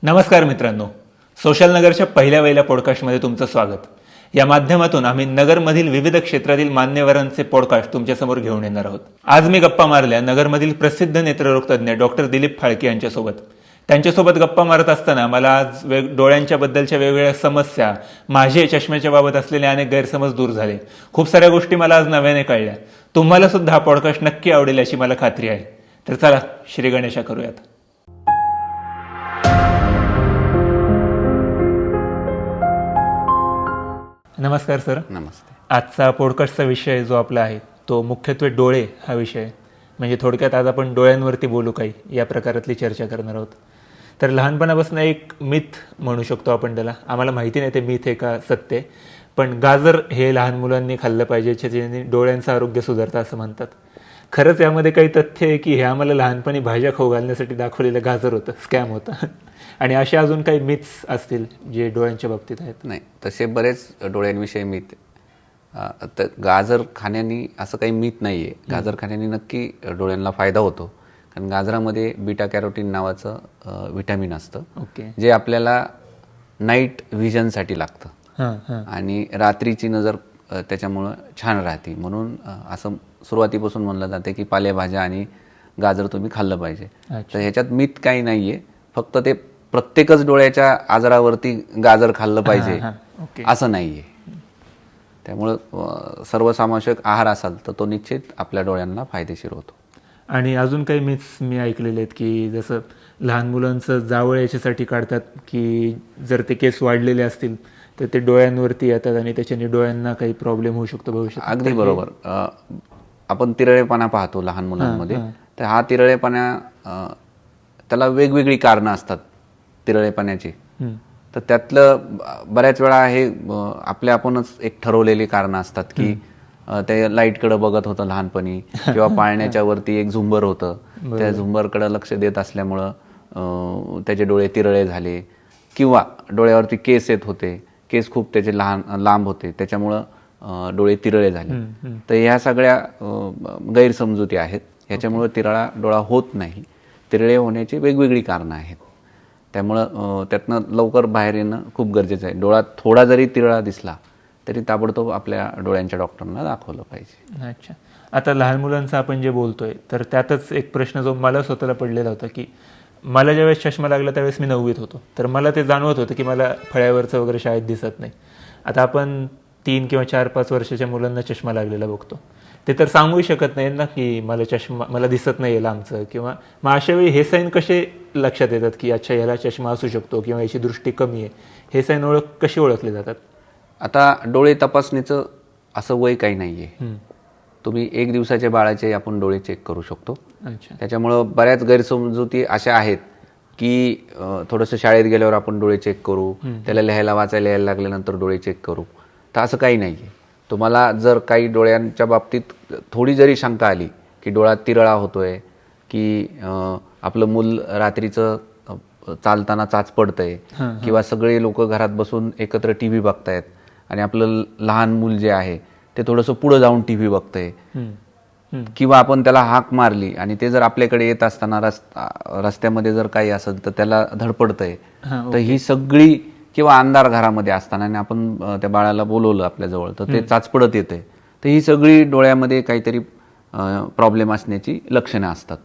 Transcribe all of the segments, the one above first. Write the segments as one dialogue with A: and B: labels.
A: नमस्कार मित्रांनो, सोशल नगरच्या पहिल्या वहिल्या पॉडकास्टमध्ये तुमचं स्वागत. या माध्यमातून आम्ही नगरमधील विविध क्षेत्रातील मान्यवरांचे पॉडकास्ट तुमच्यासमोर घेऊन येणार आहोत. आज मी गप्पा मारल्या नगरमधील प्रसिद्ध नेत्ररोग तज्ज्ञ डॉक्टर दिलीप फाळके यांच्यासोबत. त्यांच्यासोबत गप्पा मारत असताना मला आज डोळ्यांच्या बद्दलच्या वेगवेगळ्या समस्या, माझे चष्म्याच्या बाबत असलेले अनेक गैरसमज दूर झाले. खूप साऱ्या गोष्टी मला आज नव्याने कळल्या. तुम्हाला सुद्धा हा पॉडकास्ट नक्की आवडेल याची मला खात्री आहे. तर चला श्री गणेशा करूयात. नमस्कार सर.
B: नमस्ते.
A: आजचा पॉडकास्टचा विषय जो आपला आहे तो मुख्यत्वे डोळे हा विषय. म्हणजे थोडक्यात आज आपण डोळ्यांवरती बोलू काही या प्रकारातली चर्चा करणार आहोत. तर लहानपणापासून एक मिथ म्हणू शकतो आपण त्याला. आम्हाला माहिती नाही ते मिथ आहे का सत्य, पण गाजर हे लहान मुलांनी खाल्लं पाहिजे ज्याने डोळ्यांचं आरोग्य सुधारतं असं म्हणतात. खरंच यामध्ये काही तथ्य आहे की हे आम्हाला लहानपणी भाज्या खाऊ घालण्यासाठी दाखवलेलं गाजर होतं, स्कॅम होतं? आणि असे अजून काही मिथ्स असतील जे डोळ्यांच्या बाबतीत आहेत?
B: नाही, तसे बरेच डोळ्यांविषयी मिथ. तर गाजर खाण्यानी असं काही मिथ नाही आहे. गाजर खाण्यानी नक्की डोळ्यांना फायदा होतो, कारण गाजरामध्ये बीटा कॅरोटीन नावाचं व्हिटॅमिन असतं.
A: ओके.
B: जे आपल्याला नाईट व्हिजनसाठी लागतं.
A: हां.
B: आणि रात्रीची नजर त्याच्यामुळं छान राहते. म्हणून असं सुरुवातीपासून म्हणलं जाते की पालेभाज्या आणि गाजर तुम्ही खाल्लं पाहिजे. तर ह्याच्यात मिथ काही नाही आहे. फक्त ते प्रत्येकच डोळ्याच्या आजारावरती गाजर खाल्लं पाहिजे असं नाही आहे. त्यामुळं सर्वसमावेशक आहार असाल तर तो निश्चित आपल्या डोळ्यांना फायदेशीर होतो.
A: आणि अजून काही मिथ्स मी ऐकलेले आहेत की जसं लहान मुलांचं जावळ याच्यासाठी काढतात की जर ते केस वाढलेले असतील तर ते डोळ्यांवरती येतात आणि त्याच्याने डोळ्यांना काही प्रॉब्लेम होऊ शकतो भविष्यात.
B: अगदी बरोबर. आपण तिरळेपणा पाहतो लहान मुलांमध्ये. तर हा तिरळेपणा त्याला वेगवेगळी कारणं असतात तिरळेपणाची. तर त्यातलं बऱ्याच वेळा हे आपल्या आपणच एक ठरवलेली कारणं असतात की ते लाईटकडे बघत होतं लहानपणी किंवा पाळण्याच्या वरती एक झुंबर होतं, त्या झुंबरकडे लक्ष देत असल्यामुळं त्याचे डोळे तिरळे झाले, किंवा डोळ्यावरती केस येत होते, केस खूप त्याचे लांब होते, त्याच्यामुळं डोळे तिरळे झाले. तर ह्या सगळ्या गैरसमजुती आहेत. ह्याच्यामुळं तिरळा डोळा होत नाही. तिरळे होण्याची वेगवेगळी कारणं आहेत. त्यामुळं त्यातनं लवकर बाहेर येणं खूप गरजेचं आहे. डोळा थोडा जरी तिरळा दिसला तरी ताबडतोब आपल्या डोळ्यांच्या डॉक्टरांना दाखवलं पाहिजे.
A: अच्छा. आता लहान मुलांचं आपण जे बोलतोय तर त्यातच एक प्रश्न जो मला स्वतःला पडलेला होता की मला ज्यावेळेस चष्मा लागला त्यावेळेस मी 9वीत होतो. तर मला ते जाणवत होतं की मला फळ्यावरचं वगैरे शाळेत दिसत नाही. आता आपण 3 किंवा 4-5 वर्षाच्या मुलांना चष्मा लागलेला बघतो. ते तर सांगूही शकत नाही ना की मला दिसत नाही लांबचं, किंवा मग अशा वेळी हे साईन कसे लक्षात येतात की अच्छा याला चष्मा असू शकतो किंवा याची दृष्टी कमी आहे? हे साईन कशी ओळखले जातात?
B: आता डोळे तपासणीचं असं वय काही नाही आहे. तुम्ही 1 दिवसाच्या बाळाचे आपण डोळे चेक करू शकतो. त्याच्यामुळं बऱ्याच गैरसमजुती अशा आहेत की थोडंसं शाळेत गेल्यावर आपण डोळे चेक करू, त्याला लिहायला वाचायला यायला लागल्यानंतर डोळे चेक करू. तर असं काही नाही आहे. तुम्हाला जर काही डोळ्यांच्या बाबतीत थोडी जरी शंका आली की डोळा तिरळा होतोय, की आपलं मूल रात्रीचं चालताना चाच पडतंय, किंवा सगळे लोक घरात बसून एकत्र टीव्ही बघतायत आणि आपलं लहान मूल जे आहे ते थोडंसं पुढं जाऊन टीव्ही बघतंय, किंवा आपण त्याला हाक मारली आणि ते जर आपल्याकडे येत असताना रस्त्यामध्ये जर काही असेल तर त्याला धडपडतंय, तर ही सगळी, किंवा अंधार घरामध्ये असताना आणि आपण त्या बाळाला बोलवलं आपल्याजवळ तर ते चाचपडत येते, तर ही सगळी डोळ्यामध्ये काहीतरी प्रॉब्लेम असण्याची लक्षणं असतात.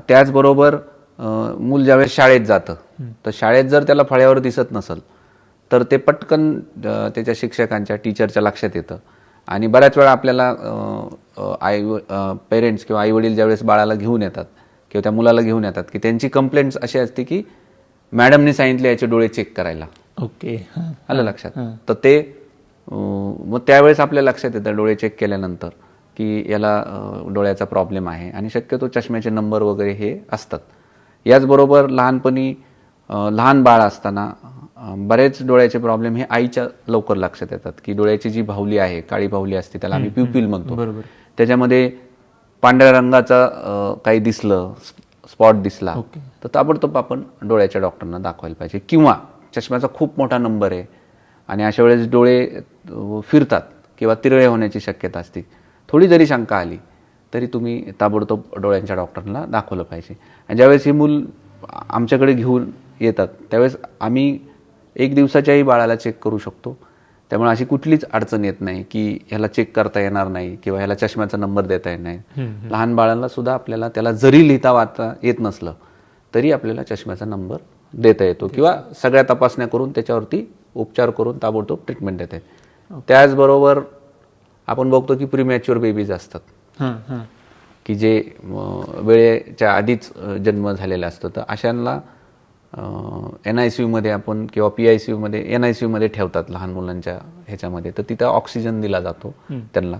B: त्याचबरोबर मूल ज्यावेळेस शाळेत जातं तर शाळेत जर त्याला फळ्यावर दिसत नसेल तर ते पटकन त्याच्या शिक्षकांच्या, टीचरच्या लक्षात येतं. आणि बऱ्याच वेळा आपल्याला पेरेंट्स किंवा आईवडील ज्यावेळेस बाळाला घेऊन येतात किंवा त्या मुलाला घेऊन येतात की त्यांची कंप्लेंट्स अशी असते की मॅडमने सांगितले याचे डोळे चेक करायला.
A: ओके.
B: आलं लक्षात? तर ते मग त्यावेळेस आपल्या लक्षात येतं डोळे चेक केल्यानंतर की याला डोळ्याचा प्रॉब्लेम आहे, आणि शक्यतो चष्म्याचे नंबर वगैरे हे असतात. याचबरोबर लहानपणी लहान बाळ असताना बरेच डोळ्याचे प्रॉब्लेम हे आईच्या लवकर लक्षात येतात की डोळ्याची जी बाहुली आहे, काळी बाहुली असते, त्याला आम्ही प्युपिल म्हणतो, त्याच्यामध्ये पांढऱ्या रंगाचा काही दिसलं, स्पॉट दिसला तर ताबडतोब आपण डोळ्याच्या डॉक्टरांना दाखवायला पाहिजे. किंवा चष्म्याचा खूप मोठा नंबर आहे आणि अशा वेळेस डोळे फिरतात किंवा तिरळे होण्याची शक्यता असते, थोडी जरी शंका आली तरी तुम्ही ताबडतोब डोळ्यांच्या डॉक्टरांना दाखवलं पाहिजे. आणि ज्यावेळेस हे मूल आमच्याकडे घेऊन येतात त्यावेळेस आम्ही 1 दिवसाच्याही बाळाला चेक करू शकतो. त्यामुळे अशी कुठलीच अडचण येत नाही की ह्याला चेक करता येणार नाही किंवा ह्याला चष्म्याचा नंबर देता येत नाही. लहान बाळांना सुद्धा आपल्याला त्याला जरी लिहिता वाचता येत नसलं तरी आपल्याला चष्म्याचा नंबर देता येतो किंवा सगळ्या तपासण्या करून त्याच्यावरती उपचार करून ताबडतोब ट्रीटमेंट देता येते. त्याचबरोबर आपण बघतो की प्रीमॅच्युअर बेबीज असतात की जे वेळेच्या आधीच जन्म झालेला असतो. तर अशांना NICU मध्ये आपण किंवा PICU मध्ये NICU मध्ये ठेवतात लहान मुलांच्या ह्याच्यामध्ये. तर तिथं ऑक्सिजन दिला जातो त्यांना.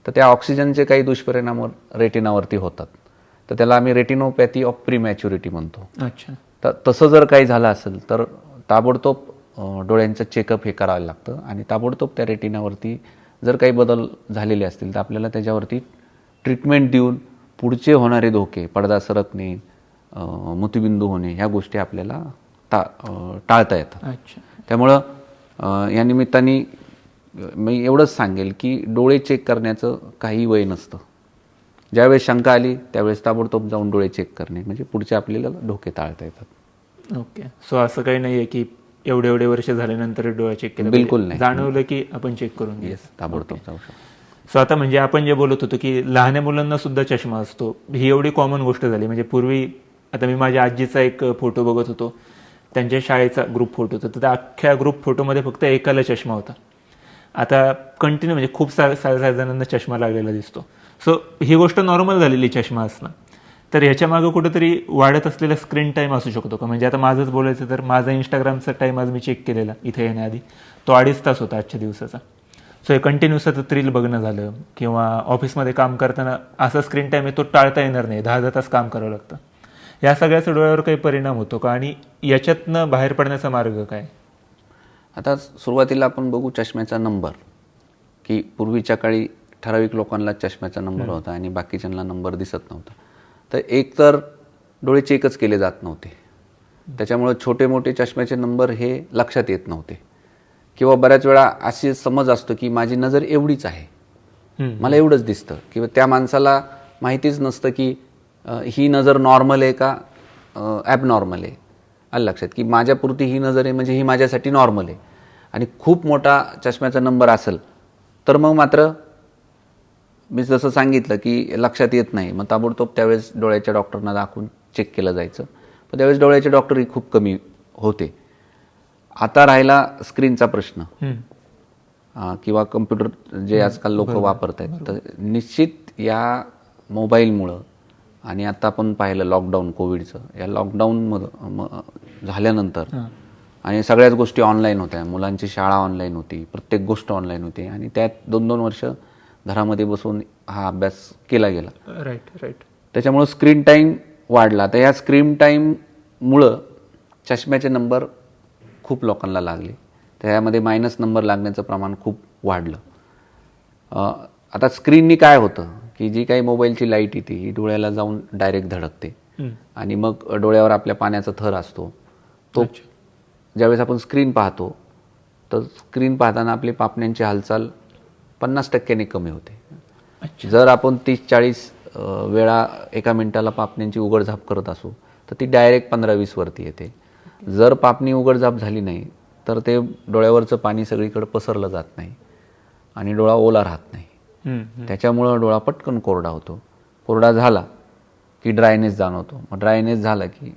B: तर त्या ऑक्सिजनचे काही दुष्परिणाम रेटिनावरती होतात. तर त्याला आम्ही रेटिनोपॅथी ऑफ प्रीमॅच्युरिटी म्हणतो. तर तसं जर काही झालं असेल तर ताबडतोब डोळ्यांचं चेकअप हे करायला लागतं आणि ताबडतोब त्या रेटिनावरती जर काही बदल झालेले असतील तर आपल्याला त्याच्यावरती ट्रीटमेंट देऊन पुढचे होणारे धोके, पडदा सरकणे, मोतीबिंदू होणे ह्या गोष्टी आपल्याला टाळता येतात. त्यामुळं या निमित्ताने मी एवढंच सांगेल की डोळे चेक करण्याचं काही वय नसतं. ज्यावेळेस शंका आली त्यावेळेस ताबडतोब जाऊन डोळे चेक करणे म्हणजे पुढचे आपल्याला धोके टाळता येतात.
A: ओके. सो असं काही नाही आहे की एवढे वर्ष झाल्यानंतर डोळा चेक केला,
B: बिलकुल नाही.
A: जाणवलं की आपण चेक करून घ्यायचं,
B: ताबडतोब जाऊ शकतो.
A: सो आता म्हणजे आपण जे बोलत होतो की लहान मुलांना सुद्धा चष्मा असतो, ही एवढी कॉमन गोष्ट झाली. म्हणजे पूर्वी आता मी माझ्या आजीचा एक फोटो बघत होतो, त्यांच्या शाळेचा ग्रुप फोटो होता. तर त्या अख्ख्या ग्रुप फोटोमध्ये फक्त एकाला चष्मा होता. आता कंटिन्यू म्हणजे खूप साऱ्या जणांना चष्मा लागलेला दिसतो. सो ही गोष्ट नॉर्मल झालेली चष्मा असणं. तर ह्याच्या मागे कुठेतरी वाढत असलेला स्क्रीन टाईम असू शकतो का? म्हणजे आता माझंच बोलायचं तर माझा इंस्टाग्रामचा टाईम आज मी चेक केलेला इथे येण्याआधी, तो 2.5 तास होता आजच्या दिवसाचा. सो हे कंटिन्यू सतत रील बघणं झालं किंवा ऑफिसमध्ये काम करताना असा स्क्रीन टाईम आहे तो टाळता येणार नाही, 10 तास काम करावं लागतं. या सगळ्याचा डोळ्यावर काही परिणाम होतो का आणि याच्यातनं बाहेर पडण्याचा मार्ग काय?
B: आता सुरुवातीला आपण बघू चष्म्याचा नंबर, की पूर्वीच्या काळी ठराविक लोकांना चष्म्याचा नंबर होता आणि बाकीच्यांना नंबर दिसत नव्हता. तर एक तर डोळे चेकच केले जात नव्हते, त्याच्यामुळे छोटे मोठे चष्म्याचे नंबर हे लक्षात येत नव्हते किंवा बऱ्याच वेळा अशी समज असतो की माझी नजर एवढीच आहे, मला एवढंच दिसतं किंवा त्या माणसाला माहितीच नसतं की ही नजर नॉर्मल आहे का ॲबनॉर्मल आहे. आलं लक्षात की माझ्यापुरती ही नजर आहे म्हणजे ही माझ्यासाठी नॉर्मल आहे. आणि खूप मोठा चष्म्याचा नंबर असेल तर मग मात्र मी जसं सांगितलं की लक्षात येत नाही, मग ताबडतोब त्यावेळेस डोळ्याच्या डॉक्टरना दाखवून चेक केलं जायचं. पण त्यावेळेस डोळ्याचे डॉक्टरही खूप कमी होते. आता राहिला स्क्रीनचा प्रश्न किंवा कम्प्युटर जे आजकाल लोक वापरत आहेत, तर निश्चित या मोबाईलमुळं आणि आता आपण पाहिलं लॉकडाऊन कोविडचं, या लॉकडाऊन झाल्यानंतर आणि सगळ्याच गोष्टी ऑनलाईन होत्या. मुलांची शाळा ऑनलाईन होती, प्रत्येक गोष्ट ऑनलाईन होती आणि त्यात 2-2 वर्ष घरामध्ये बसून हा अभ्यास केला गेला.
A: राईट.
B: त्याच्यामुळं स्क्रीन टाईम वाढला. तर या स्क्रीन टाईममुळं चष्म्याचे नंबर खूप लोकांना लागले. त्यामध्ये मायनस नंबर लागण्याचं प्रमाण खूप वाढलं. आता स्क्रीननी काय होतं की जी काही मोबाईलची लाईट येते ही डोळ्याला जाऊन डायरेक्ट धडकते आणि मग डोळ्यावर आपल्या पाण्याचा थर असतो. तो ज्यावेळेस आपण स्क्रीन पाहतो तर स्क्रीन पाहताना आपली पापण्यांची हालचाल 50% कमी होते. जर आपण 30-40 वेळा एका मिनिटाला पापण्यांची उघडझाप करत असू तर ती डायरेक्ट 15-20 वरती येते. जर पापणी उघडझाप झाली नाही तर ते डोळ्यावरचं पाणी सगळीकडे पसरलं जात नाही आणि डोळा ओला राहत नाही. त्याच्यामुळं डोळा पटकन कोरडा होतो. कोरडा झाला की ड्रायनेस जाणवतो. मग ड्रायनेस झाला की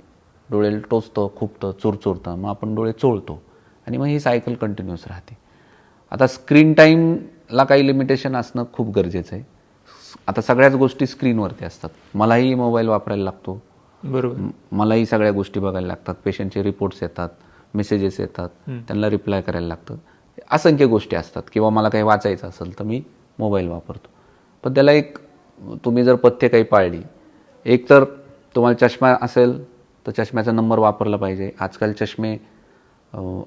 B: डोळे टोचतं, खुपतं, चुरचुरतं, मग आपण डोळे चोळतो आणि मग ही सायकल कंटिन्यूस राहते. आता स्क्रीन टाईमला काही लिमिटेशन असणं खूप गरजेचं आहे. आता सगळ्याच गोष्टी स्क्रीनवरती असतात. मलाही मोबाईल वापरायला लागतो,
A: बरोबर,
B: मलाही सगळ्या गोष्टी बघायला लागतात. पेशंटचे रिपोर्ट्स येतात, मेसेजेस येतात, त्यांना रिप्लाय करायला लागतं. असंख्य गोष्टी असतात किंवा मला काही वाचायचं असेल तर मी मोबाईल वापरतो. पण त्याला एक तुम्ही जर पथ्य काही पाळली, एक तर तुम्हाला चष्मा असेल तर चष्म्याचा नंबर वापरला पाहिजे. आजकाल चष्मे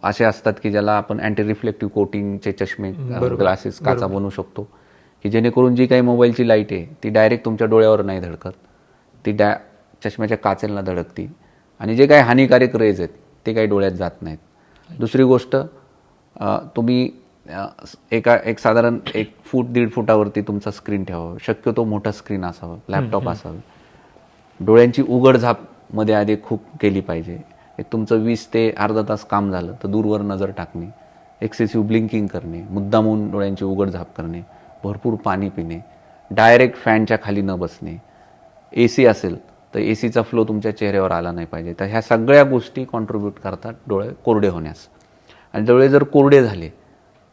B: असे असतात की ज्याला आपण अँटी रिफ्लेक्टिव्ह कोटिंगचे चष्मे, ग्लासेस, काचा बनवू शकतो की जेणेकरून जी काही मोबाईलची लाईट आहे ती डायरेक्ट तुमच्या डोळ्यावर नाही धडकत, ती चष्म्याच्या काचेला धडकती आणि जे काही हानिकारक रेज आहेत ते काही डोळ्यात जात नाहीत. दुसरी गोष्ट, तुम्ही एक साधारण 1 फूट 1.5 फुटावरती तुमचा स्क्रीन ठेवावा. शक्यतो मोठा स्क्रीन असावं, लॅपटॉप असावं. डोळ्यांची उघडझाप मध्ये आधी खूप केली पाहिजे. एक तुमचं 20 ते अर्धा तास काम झालं तर दूरवर नजर टाकणे, एक्सेसिव्ह ब्लिंकिंग करणे, मुद्दामून डोळ्यांची उघडझाप करणे, भरपूर पाणी पिणे, डायरेक्ट फॅनच्या खाली न बसणे, AC असेल तर ACचा फ्लो तुमच्या चेहऱ्यावर आला नाही पाहिजे. तर ह्या सगळ्या गोष्टी कॉन्ट्रीब्यूट करतात डोळे कोरडे होण्यास. आणि डोळे जर कोरडे झाले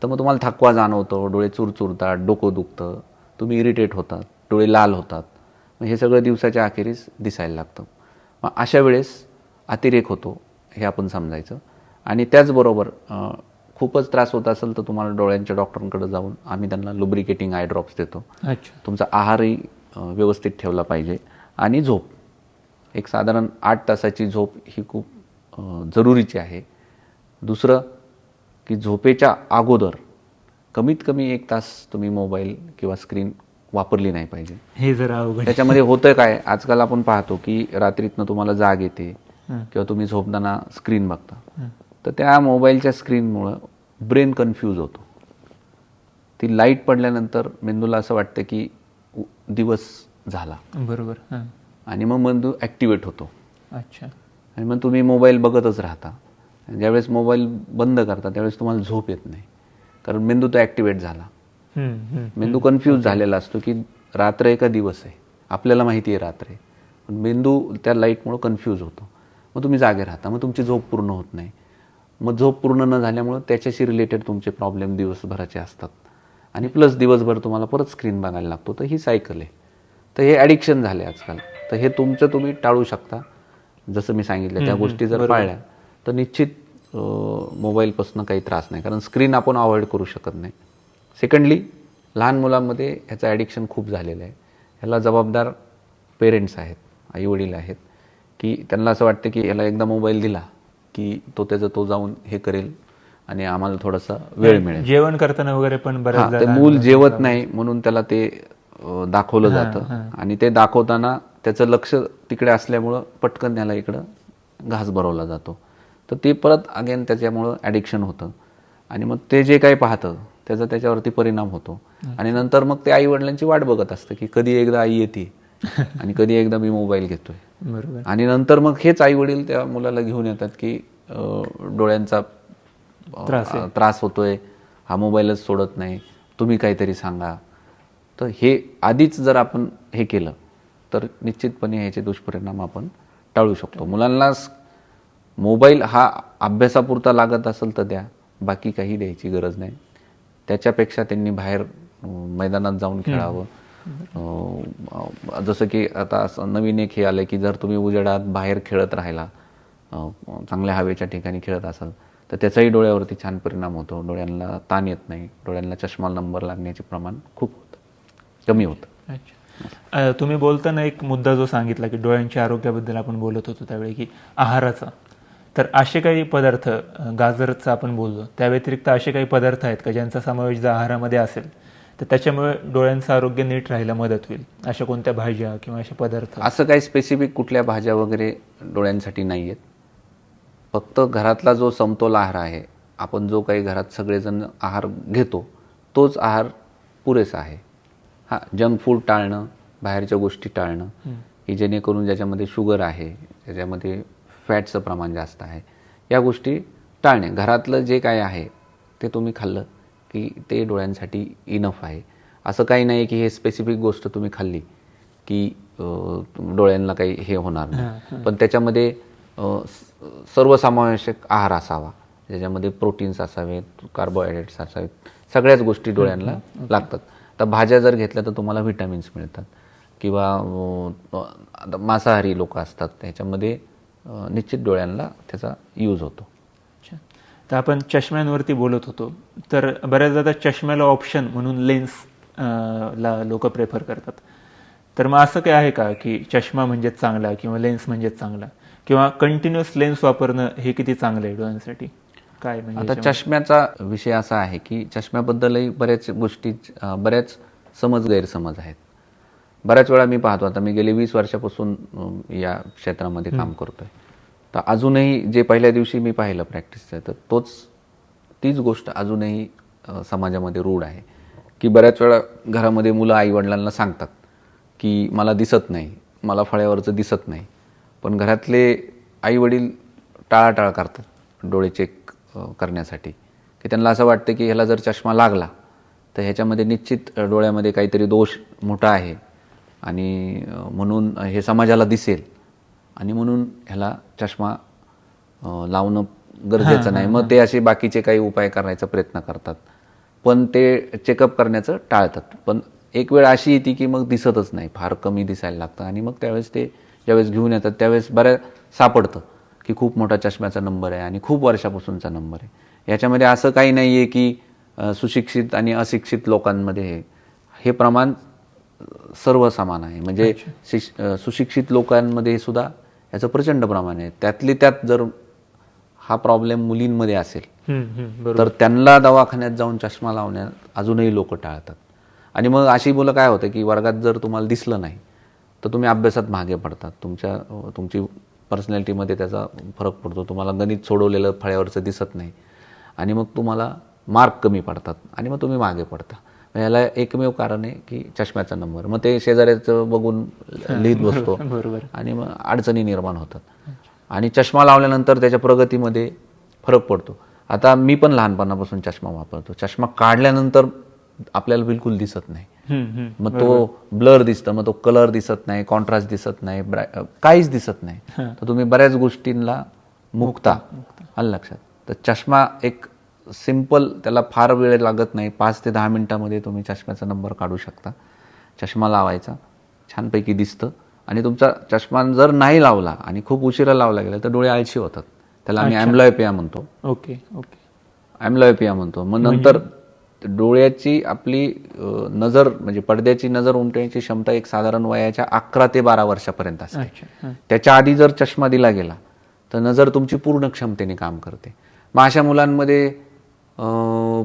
B: तर मग तुम्हाला थकवा जाणवतो, डोळे चुरचुरतात, डोकं दुखतं, तुम्ही इरिटेट होतात, डोळे लाल होतात. मग हे सगळं दिवसाच्या अखेरीस दिसायला लागतं. मग अशा वेळेस अतिरेक होतो हे आपण समजायचं. आणि त्याचबरोबर खूपच त्रास होत असेल तर तुम्हाला डोळ्यांच्या डॉक्टरांकडे जाऊन आम्ही त्यांना लुब्रिकेटिंग आय ड्रॉप्स देतो. तुमचा आहारही व्यवस्थित ठेवला पाहिजे. आणि झोप, एक साधारण 8 तासाची झोप ही खूप जरुरीची आहे. दुसरं की झोपेच्या अगोदर कमीत कमी 1 तास तुम्ही मोबाईल किंवा स्क्रीन वापरली नाही पाहिजे.
A: हे जरा अवघड.
B: त्याच्यामध्ये होतं काय, आजकाल आपण पाहतो की रात्रीतनं तुम्हाला जाग येते किंवा तुम्ही झोपताना स्क्रीन बघता, तर त्या मोबाईलच्या स्क्रीनमुळं ब्रेन कन्फ्यूज होतो. ती लाईट पडल्यानंतर मेंदूला असं वाटतं की दिवस झाला,
A: बरोबर,
B: आणि मग मेंदू ॲक्टिवेट होतो.
A: अच्छा.
B: आणि मग तुम्ही मोबाईल बघतच राहता. ज्यावेळेस मोबाईल बंद करता त्यावेळेस तुम्हाला झोप येत नाही, कारण मेंदू तो ॲक्टिवेट झाला. मेंदू कन्फ्यूज झालेला असतो की रात्र आहे का दिवस आहे. आपल्याला माहिती आहे रात्र आहे, पण मेंदू त्या लाईटमुळं कन्फ्यूज होतो. मग तुम्ही जागे राहता, मग तुमची झोप पूर्ण होत नाही. मग झोप पूर्ण न झाल्यामुळं त्याच्याशी रिलेटेड तुमचे प्रॉब्लेम दिवसभराचे असतात. आणि प्लस दिवसभर तुम्हाला परत स्क्रीन बघायला लागतो. तर ही सायकल आहे. तर हे ॲडिक्शन झाले आजकाल. तर हे तुम्ही टाळू शकता. जसं मी सांगितलं त्या गोष्टी जर पाळल्या तर निश्चित मोबाईलपासून काही त्रास नाही, कारण स्क्रीन आपण अवॉइड करू शकत नाही. सेकंडली, लहान मुलांमध्ये ह्याचं ॲडिक्शन खूप झालेलं आहे. ह्याला जबाबदार पेरेंट्स आहेत, आईवडील आहेत, की त्यांना असं वाटतं की याला एकदा मोबाईल दिला की तो जाऊन हे करेल आणि आम्हाला थोडासा वेळ मिळेल.
A: जेवण करताना वगैरे पण बऱ्याचदा
B: ते मूल जेवत नाही म्हणून त्याला ते दाखवलं जातं. आणि ते दाखवताना त्याचं लक्ष तिकडे असल्यामुळं पटकन त्याला इकडं घास भरवला जातो. तर ते परत अगेन त्याच्यामुळं ॲडिक्शन होतं. आणि मग ते जे काही पाहतं त्याचा त्याच्यावरती परिणाम होतो. आणि नंतर मग ते आईवडिलांची वाट बघत असतं की कधी एकदा आई येते आणि कधी एकदा मी मोबाईल घेतोय.
A: बरोबर.
B: आणि नंतर मग हेच आईवडील त्या मुलाला घेऊन येतात की डोळ्यांचा त्रास होतोय, हा मोबाईलच सोडत नाही, तुम्ही काहीतरी सांगा. तर हे आधीच जर आपण हे केलं तर निश्चितपणे ह्याचे दुष्परिणाम आपण टाळू शकतो. मुलांना मोबाईल हा अभ्यासापुरता लागत असेल तर द्या, बाकी काही द्यायची गरज नाही. त्याच्यापेक्षा त्यांनी बाहेर मैदानात जाऊन खेळावं. जसं की आता असं नवीन एक हे आलं की जर तुम्ही उजेडात बाहेर खेळत राहिला, चांगल्या हवेच्या ठिकाणी खेळत असाल तर त्याचाही डोळ्यावरती छान परिणाम होतो. डोळ्यांना ताण येत नाही, डोळ्यांना चष्मा नंबर लागण्याचे प्रमाण खूप कमी होतं.
A: अच्छा. तुम्ही बोलताना एक मुद्दा जो सांगितला की डोळ्यांच्या आरोग्याबद्दल आपण बोलत होतो त्यावेळी की आहाराचा, तर असे काही पदार्थ, गाजरचा आपण बोललो, त्या व्यतिरिक्त असे काही पदार्थ आहेत का ज्यांचा समावेश जर आहारामध्ये असेल तर त्याच्यामुळे डोळ्यांचं आरोग्य नीट राहायला मदत होईल? अशा कोणत्या भाज्या किंवा असे पदार्थ?
B: असं काही स्पेसिफिक कुठल्या भाज्या वगैरे डोळ्यांसाठी नाही आहेत. फक्त घरातला जो समतोल आहार आहे, आपण जो काही घरात सगळेजण आहार घेतो तोच आहार पुरेसा आहे. जंक फूड टाळणं, बाहेरच्या गोष्टी टाळणं, की जेणेकरून ज्याच्यामध्ये शुगर आहे, ज्याच्यामध्ये फॅटचं प्रमाण जास्त आहे, या गोष्टी टाळणे. घरातलं जे काय आहे ते तुम्ही खाल्लं की ते डोळ्यांसाठी इनफ आहे. असं काही नाही की हे स्पेसिफिक गोष्ट तुम्ही खाल्ली की डोळ्यांना काही हे होणार नाही. पण त्याच्यामध्ये सर्वसमावेशक आहार असावा, ज्याच्यामध्ये प्रोटीन्स असावेत, कार्बोहायड्रेट्स असावेत, सगळ्याच गोष्टी डोळ्यांना लागतात. तर भाज्या जर घेतल्या तर तुम्हाला व्हिटॅमिन्स मिळतात. किंवा मांसाहारी लोक असतात त्याच्यामध्ये निश्चित डोळ्यांना त्याचा यूज होतो.
A: अच्छा. तर आपण चष्म्यांवरती बोलत होतो, तर बऱ्याचदा चष्म्याला ऑप्शन म्हणून लेन्स ला लोक प्रेफर करतात. तर मग असं काय आहे का की चष्मा म्हणजेच चांगला किंवा लेन्स म्हणजेच चांगला, किंवा कंटिन्युअस लेन्स वापरणं हे किती चांगलं आहे डोळ्यांसाठी? काय म्हणजे
B: आता चष्म्याचा विषय असा आहे की चष्म्याबद्दलही बऱ्याच गैरसमज आहेत. बऱ्याच वेळा मी पाहतो, आता मी गेले 20 वर्षापासून या क्षेत्रामध्ये काम करतोय, तर अजूनही जे पहिल्या दिवशी मी पाहिलं प्रॅक्टिसचं, तर तीच गोष्ट अजूनही समाजामध्ये रूढ आहे. की बऱ्याच वेळा घरामध्ये मुलं आईवडिलांना सांगतात की मला दिसत नाही, मला फळ्यावरचं दिसत नाही, पण घरातले आईवडील टाळाटाळ करतात डोळे चेक करण्यासाठी, की त्यांना असं वाटतं की ह्याला जर चष्मा लागला तर ह्याच्यामध्ये निश्चित डोळ्यामध्ये काहीतरी दोष मोठा आहे आणि म्हणून हे समाजाला दिसेल आणि म्हणून ह्याला चष्मा लावणं गरजेचं नाही. मग ते असे बाकीचे काही उपाय करण्याचा प्रयत्न करतात, पण ते चेकअप करण्याचं टाळतात. पण एक वेळ अशी येते की मग दिसतच नाही, फार कमी दिसायला लागतं आणि मग त्यावेळेस ते ज्यावेळेस घेऊन येतात त्यावेळेस बऱ्याच सापडतं की खूप मोठा चष्म्याचा नंबर आहे आणि खूप वर्षापासूनचा नंबर आहे. याच्यामध्ये असं काही नाही आहे की सुशिक्षित आणि अशिक्षित लोकांमध्ये हे प्रमाण सर्व समान आहे. म्हणजे सुशिक्षित लोकांमध्ये सुद्धा याचं प्रचंड प्रमाण आहे. त्यातली त्यात जर हा प्रॉब्लेम मुलींमध्ये असेल तर त्यांना दवाखान्यात जाऊन चष्मा लावण्यात अजूनही लोक टाळतात. आणि मग अशी मुलं काय होतं की वर्गात जर तुम्हाला दिसलं नाही तर तुम्ही अभ्यासात मागे पडतात, तुमची पर्सनॅलिटीमध्ये त्याचा फरक पडतो. तुम्हाला गणित सोडवलेलं फळ्यावरचं दिसत नाही आणि मग तुम्हाला मार्क कमी पडतात आणि मग तुम्ही मागे पडता. याला एकमेव कारण आहे की चष्म्याचा नंबर. मग ते शेजाऱ्याचं बघून लिहित बसतो आणि मग अडचणी निर्माण होतात. आणि चष्मा लावल्यानंतर त्याच्या प्रगतीमध्ये फरक पडतो. आता मी पण लहानपणापासून चष्मा वापरतो. चष्मा काढल्यानंतर आपल्याला बिलकुल दिसत नाही, मग तो ब्लर दिसतं, मग तो कलर दिसत नाही, कॉन्ट्रास्ट दिसत नाही, काहीच दिसत नाही. तर तुम्ही बऱ्याच गोष्टींना मुक्ता आलं लक्षात. तर चष्मा एक सिंपल, त्याला फार वेळ लागत नाही, 5 ते 10 मिनिटामध्ये तुम्ही चष्म्याचा नंबर काढू शकता. चष्मा लावायचा, छानपैकी दिसतं. आणि तुमचा चष्मा जर नाही लावला आणि खूप उशिरा लावला गेला तर डोळे आळशी होतात. त्याला आम्ही ॲम्ब्लायोपिया म्हणतो. ॲम्ब्लायोपिया म्हणतो. मग नंतर डोळ्याची आपली नजर, म्हणजे पडद्याची नजर उमटण्याची क्षमता एक साधारण वयाच्या 11 ते 12 वर्षापर्यंत असते. त्याच्या आधी जर चष्मा दिला गेला तर नजर तुमची पूर्ण क्षमतेने काम करते. मग अशा मुलांमध्ये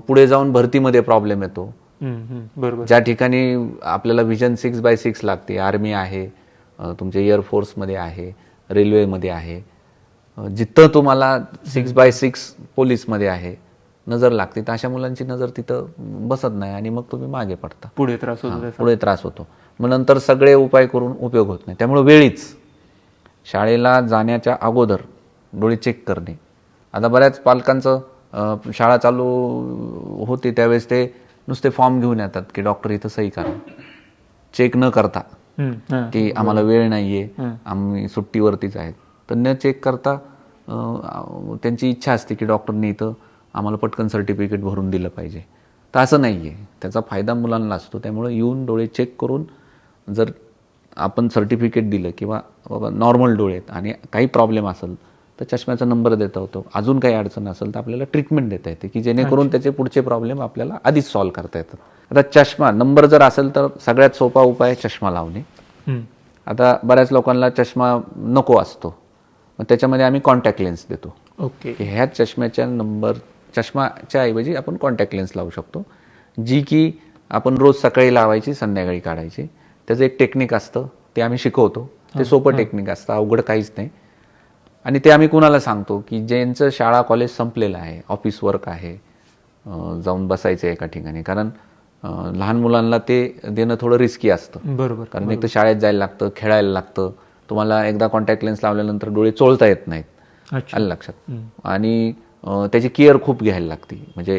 B: पुढे जाऊन भरतीमध्ये प्रॉब्लेम येतो. ज्या ठिकाणी आपल्याला व्हिजन 6x6 लागते, आर्मी आहे, तुमच्या एअरफोर्समध्ये आहे, रेल्वेमध्ये आहे, जिथं तुम्हाला 6x6 पोलीसमध्ये आहे नजर लागते, तर अशा मुलांची नजर तिथं बसत नाही आणि मग तुम्ही मागे पडता, पुढे त्रास होतो. मग नंतर सगळे उपाय करून उपयोग होत नाही. त्यामुळे वेळीच शाळेला जाण्याच्या अगोदर डोळे चेक करणे. आता बऱ्याच पालकांचं शाळा चालू होते त्यावेळेस ते नुसते फॉर्म घेऊन येतात की डॉक्टर इथं सही करा, चेक न करता, की आम्हाला वेळ नाहीये, आम्ही सुट्टीवरतीच आहेत. तर न चेक करता त्यांची इच्छा असते की डॉक्टरने इथं आम्हाला पटकन सर्टिफिकेट भरून दिलं पाहिजे. तर असं नाही आहे. त्याचा फायदा मुलांना असतो. त्यामुळे येऊन डोळे चेक करून जर आपण सर्टिफिकेट दिलं किंवा बाबा नॉर्मल डोळे आहेत आणि काही प्रॉब्लेम असेल तर चष्म्याचा नंबर देता होतो. अजून काही अडचण असेल तर आपल्याला ट्रीटमेंट देता येते की जेणेकरून त्याचे पुढचे प्रॉब्लेम आपल्याला आधीच सॉल्व्ह करता येतात. आता चष्मा नंबर जर असेल तर सगळ्यात सोपा उपाय चष्मा लावणे. आता बऱ्याच लोकांना चष्मा नको असतो, मग त्याच्यामध्ये आम्ही कॉन्टॅक्ट लेन्स देतो. ह्या चष्माच्या ऐवजी आपण कॉन्टॅक्ट लेन्स लावू शकतो, जी की आपण रोज सकाळी लावायची, संध्याकाळी काढायची. त्याचं एक टेक्निक असतं, ते आम्ही शिकवतो. ते सोपं टेक्निक असतं, अवघड काहीच नाही. आणि ते आम्ही कुणाला सांगतो की ज्यांचं शाळा कॉलेज संपलेलं आहे, ऑफिस वर्क आहे, जाऊन बसायचं एका ठिकाणी. कारण लहान मुलांना ते देणं थोडं रिस्की असतं. कारण एक तर शाळेत जायला लागतं, खेळायला लागतं. तुम्हाला एकदा कॉन्टॅक्ट लेन्स लावल्यानंतर डोळे चोळता येत नाहीत, आलं लक्षात. आणि त्याची केअर खूप घ्यायला लागते. म्हणजे